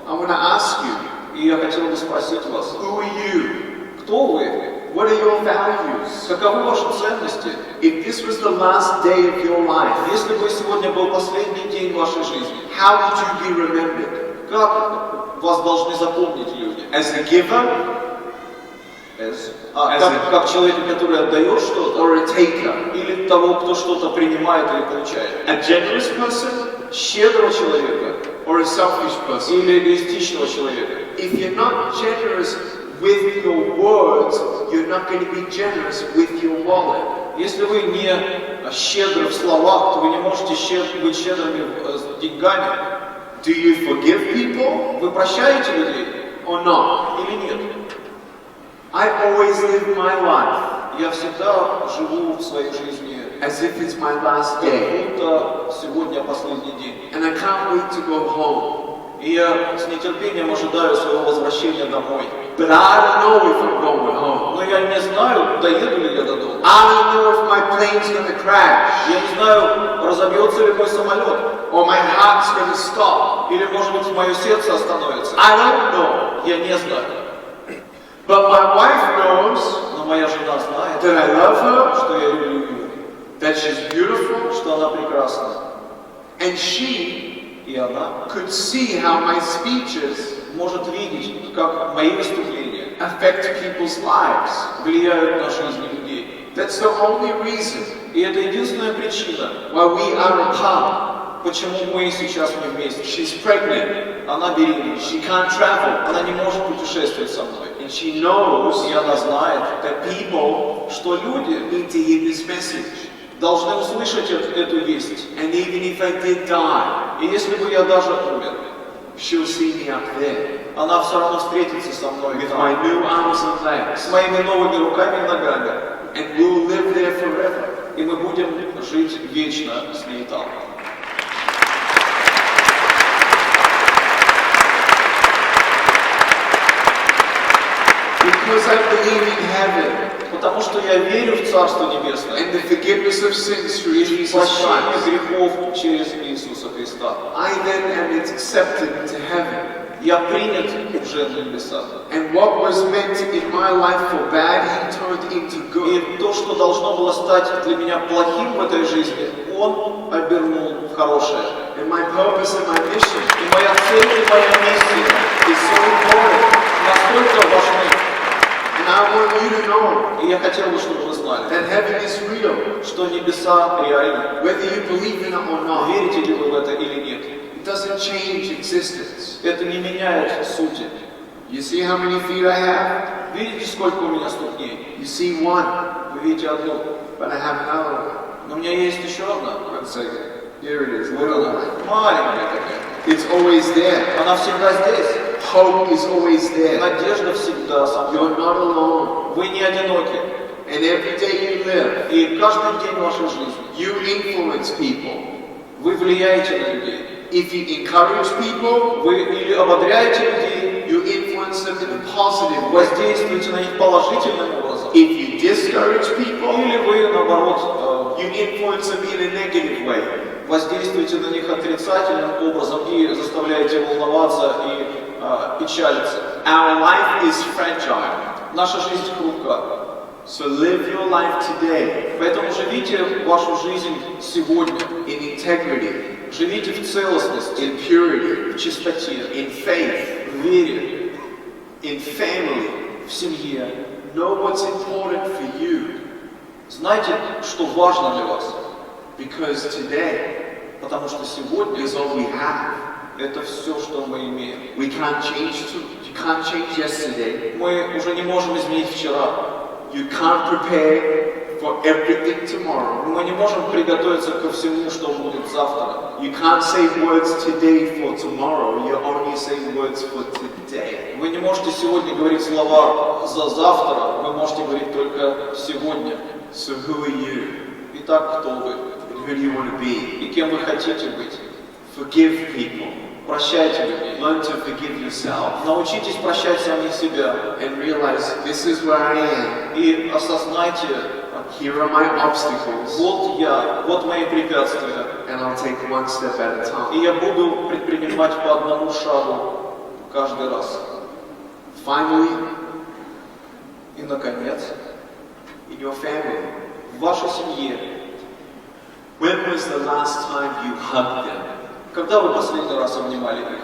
I want to ask you, И я хотел бы спросить вас, who are you? кто вы? What are your values? Каковы ваши ценности? If this was the last day of your life, Если бы сегодня был последний день вашей жизни, how would you be remembered? как вас должны запомнить люди? As a giver Как человека, который отдает что-то, or a taker? или того, кто что-то принимает или получает? A generous person Щедрого человека or a selfish person? или эгоистичного человека? If you're not generous with your words, you're not going to be generous with your wallet. Если вы не щедры в словах, то вы не можете быть щедрыми с деньгами. Do you forgive people Вы прощаете людей or not? или нет? I always live my life Я всегда живу в своей жизни, as if it's my last day, как будто сегодня последний день. and I can't wait to go home. И я с нетерпением ожидаю своего возвращения домой. But I don't know if I'm going home. Но я не знаю, доеду ли я до дома. I don't know if my plane's going to crash Я не знаю, разобьется ли мой самолет. or my heart's going to stop. Или, может быть, мое сердце остановится. I don't know. Я не знаю. But my wife knows Но моя жена знает, that I love her, что я ее люблю, that she's beautiful, что она прекрасна. and she И она could see how my speeches может видеть, как мои выступления affect people's lives. влияют на жизни людей. That's the only reason И это единственная причина, why we are apart. почему мы сейчас не вместе. She's pregnant. Она беременна. She can't travel. Она не может путешествовать со мной. And she knows И она знает, that people что люди need to hear this message. должны услышать эту весть. And even if I did die, И если бы я даже умер, she'll see me up there она все равно встретится со мной with там, my new arms and legs. с моими новыми руками и ногами. And we'll live there forever. И мы будем жить вечно с ней там. Because I believe in heaven Потому что я верю в Царство Небесное and the forgiveness of sins through и Jesus прощение Christ. грехов через Иисуса Христа. I then am accepted into heaven. Я принят уже на небесах. And what was meant in my life for bad, He turned into good. И то, что должно было стать для меня плохим в этой жизни, Он обернул в хорошее. And my purpose and my mission И моя цель и моя миссия is so important. настолько важны. And I want you to know И я хотел бы, чтобы вы знали, that heaven is real, что небеса реальны. whether you believe in it or not. Верите ли вы в это или нет? It doesn't change existence. Это не меняет сути. You see how many feet I have? Видите, сколько у меня ступней? You see one, Вы видите одну. but I have another one. Но у меня есть еще одна. One second. Here it is, Вот little она. one. Маленькая такая. It's always there. Она всегда здесь. Hope is always there. Надежда всегда со мной. You're not alone. Вы не одиноки. And every day you live, И каждый день вашей жизни you influence people. вы влияете на людей. If you encourage people, Вы или ободряете людей, you influence them in a positive way. воздействуете на них положительным образом. If you discourage people, Или вы, наоборот, you influence them in a negative way. воздействуете на них отрицательным образом и заставляете волноваться и печалиться. Our life is fragile. Наша жизнь хрупка. So live your life today Поэтому живите вашу жизнь сегодня. in integrity, Живите в целостности, in purity, в чистоте, in faith, в вере, in family. в семье. Know what's important for you, Знайте, что важно для вас. because today Потому что сегодня is all we have. это все, что мы имеем. You can't change yesterday. Мы уже не можем изменить вчера. You can't prepare for everything tomorrow. Мы не можем приготовиться ко всему, что будет завтра. You can't say words today for tomorrow. You only say words for today. Вы не можете сегодня говорить слова за завтра, вы можете говорить только сегодня. So who are you? Итак, кто вы? And who do you want to be? И кем вы хотите быть? Forgive people. Прощайте людей. Learn to forgive yourself. Научитесь прощать самих себя. And realize this is where I am. И осознайте, Here are my obstacles. вот я, вот мои препятствия. And I'll take one step at a time. И я буду предпринимать по одному шагу каждый раз. Finally, И, наконец, in your family, в вашей семье, when was the last time you hugged them? когда вы последний раз обнимали их?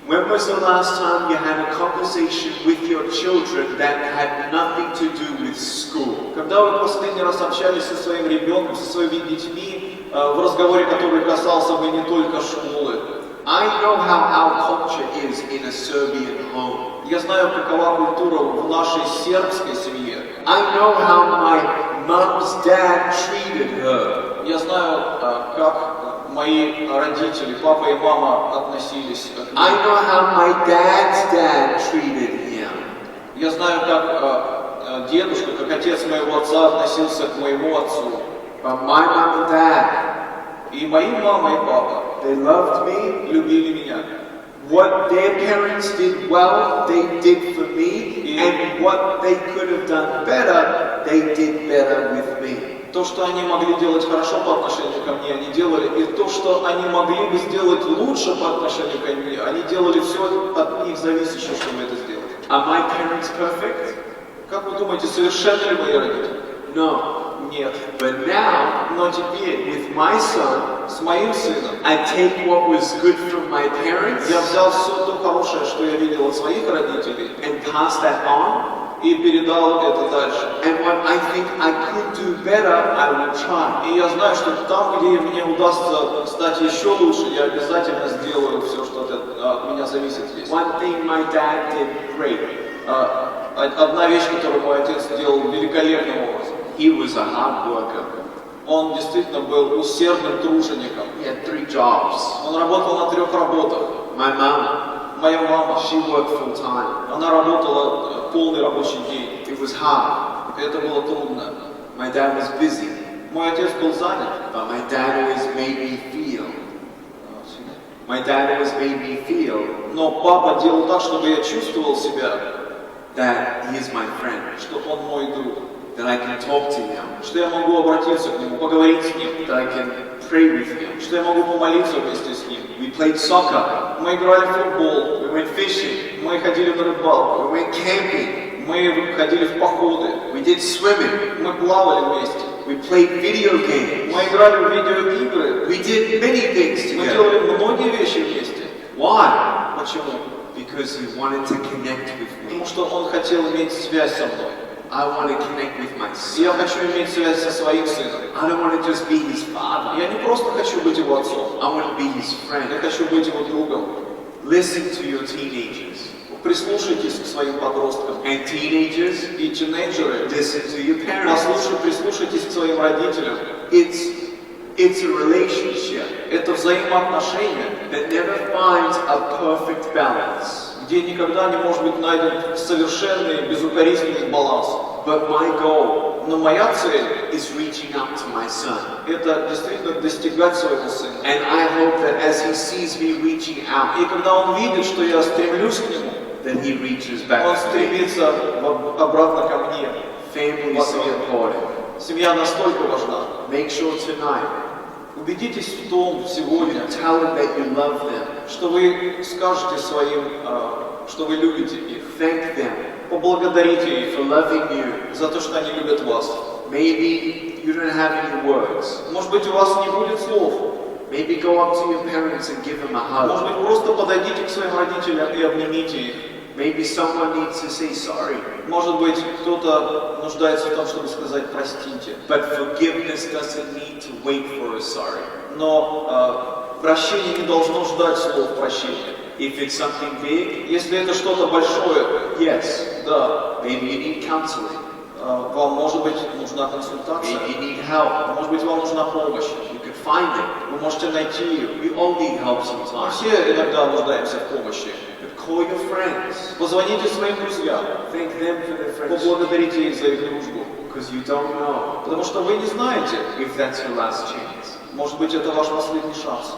When was the last time you had a conversation with your children that had nothing to do with school? Когда вы последний раз общались со своим ребенком, со своими детьми, в разговоре, который касался бы не только школы? I know how our culture is in a Serbian home. Я знаю, какова культура в нашей сербской семье. I know how my mom's dad treated her. Я знаю, как мои родители, папа и мама относились к I ней. know how my dad's dad treated him. Я знаю, как дедушка, как отец моего отца относился к моему отцу. But my mom and dad, И мои мама и папа they loved me. любили меня. What their parents did well, they did for me. And what they could have done better, they did better with me. То, что они могли делать хорошо по отношению ко мне, они делали. И то, что они могли бы сделать лучше по отношению ко мне, они делали все от них зависящее, чтобы это сделать. Are my parents perfect? Как вы думаете, совершенны ли мои родители? No. Нет. But now, Но теперь with my son, с моим сыном I take what was good from my parents я взял все то хорошее, что я видел от своих родителей, and pass that on. и передал это дальше. And what I think I could do better, I will try. И я знаю, что там, где мне удастся стать еще лучше, я обязательно сделаю все, что от меня зависит здесь. One thing my dad did great. Одна вещь, которую мой отец сделал великолепным образом. He was a hard worker. Он действительно был усердным тружеником. He had 3 jobs. Он работал на 3 работах. My mom, Моя мама, she worked full time. она работала полный рабочий день. It was hard. Это было трудно. My dad was busy, Мой отец был занят. but my dad always made me feel. My dad always made me feel Но папа делал так, чтобы я чувствовал себя, that he is my friend, что он мой друг, that I can talk to him, что я могу обратиться к нему, поговорить с ним, that I can pray with him. что я могу помолиться вместе с ним. We played soccer, Мы играли в футбол, we went fishing, мы ходили на рыбалку, we went camping, мы ходили в походы, we did swimming, мы плавали вместе, we played video games, мы играли в видеоигры, we did many things мы together. делали многие вещи вместе. Why? Почему? Because he wanted to connect with me. Потому что он хотел иметь связь со мной. I want to connect with my И я son. хочу иметь связь со своим сыном. I don't want to just be his father. Я не просто хочу быть его отцом, I want to be his я friend. хочу быть его другом. Listen to your teenagers. Прислушайтесь к своим подросткам. And teenagers, И тинейджеры, listen to your parents. прислушайтесь к своим родителям. It's a relationship Это взаимоотношения, that never finds a perfect balance. где никогда не может быть найден совершенный, безукоризненный баланс. But my goal Но моя цель is reaching out to my son. – это действительно достигать своего сына. And I hope that as he sees me reaching out, И когда он видит, что я стремлюсь к нему, that he reaches он back to me. стремится обратно ко мне. Family is so important. Семья настолько важна. Make sure tonight Убедитесь в том сегодня, tell them that you love them. что вы скажете своим, что вы любите их. Thank them поблагодарите их for loving you. за то, что они любят вас. Maybe you don't have any words. Может быть, у вас не будет слов. Maybe go up to your parents and give them a Может hug. быть, просто подойдите к своим родителям и обнимите их. Maybe someone needs to say sorry. Может быть, кто-то нуждается в том, чтобы сказать простите. But forgiveness doesn't need to wait for a sorry. Но прощение не должно ждать слов прощения. If it's something big, Если это что-то большое, yes. да, Maybe you need counseling. вам, может быть, нужна консультация, Maybe you need help. может быть, вам нужна помощь. You can find it. Вы можете найти ее. We all need help Мы sometimes. все иногда нуждаемся в помощи. But call your friends. Позвоните своим друзьям, Thank them for their friendship. поблагодарите их за их дружбу. Because you don't know Потому что вы не знаете, if that's your last chance. может быть, это ваш последний шанс.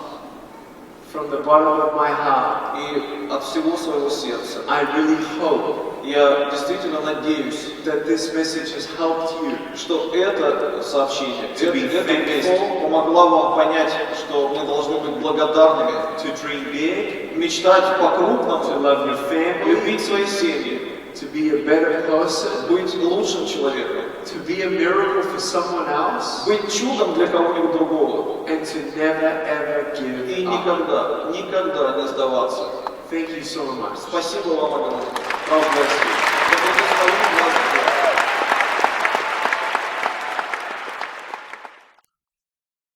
From the bottom of my heart, И от всего своего сердца I really hope я действительно надеюсь, that this message has helped you что это сообщение, To be эта весть thankful. помогла вам понять, что мы должны быть благодарными, to dream big, мечтать to по-крупному, love your family, любить свои семьи, to be a better person, быть лучшим человеком, to be a miracle for someone else, быть чудом для кого-нибудь другого and to never ever и give up. никогда не сдаваться. Thank you so much. Спасибо вам огромное. God bless you.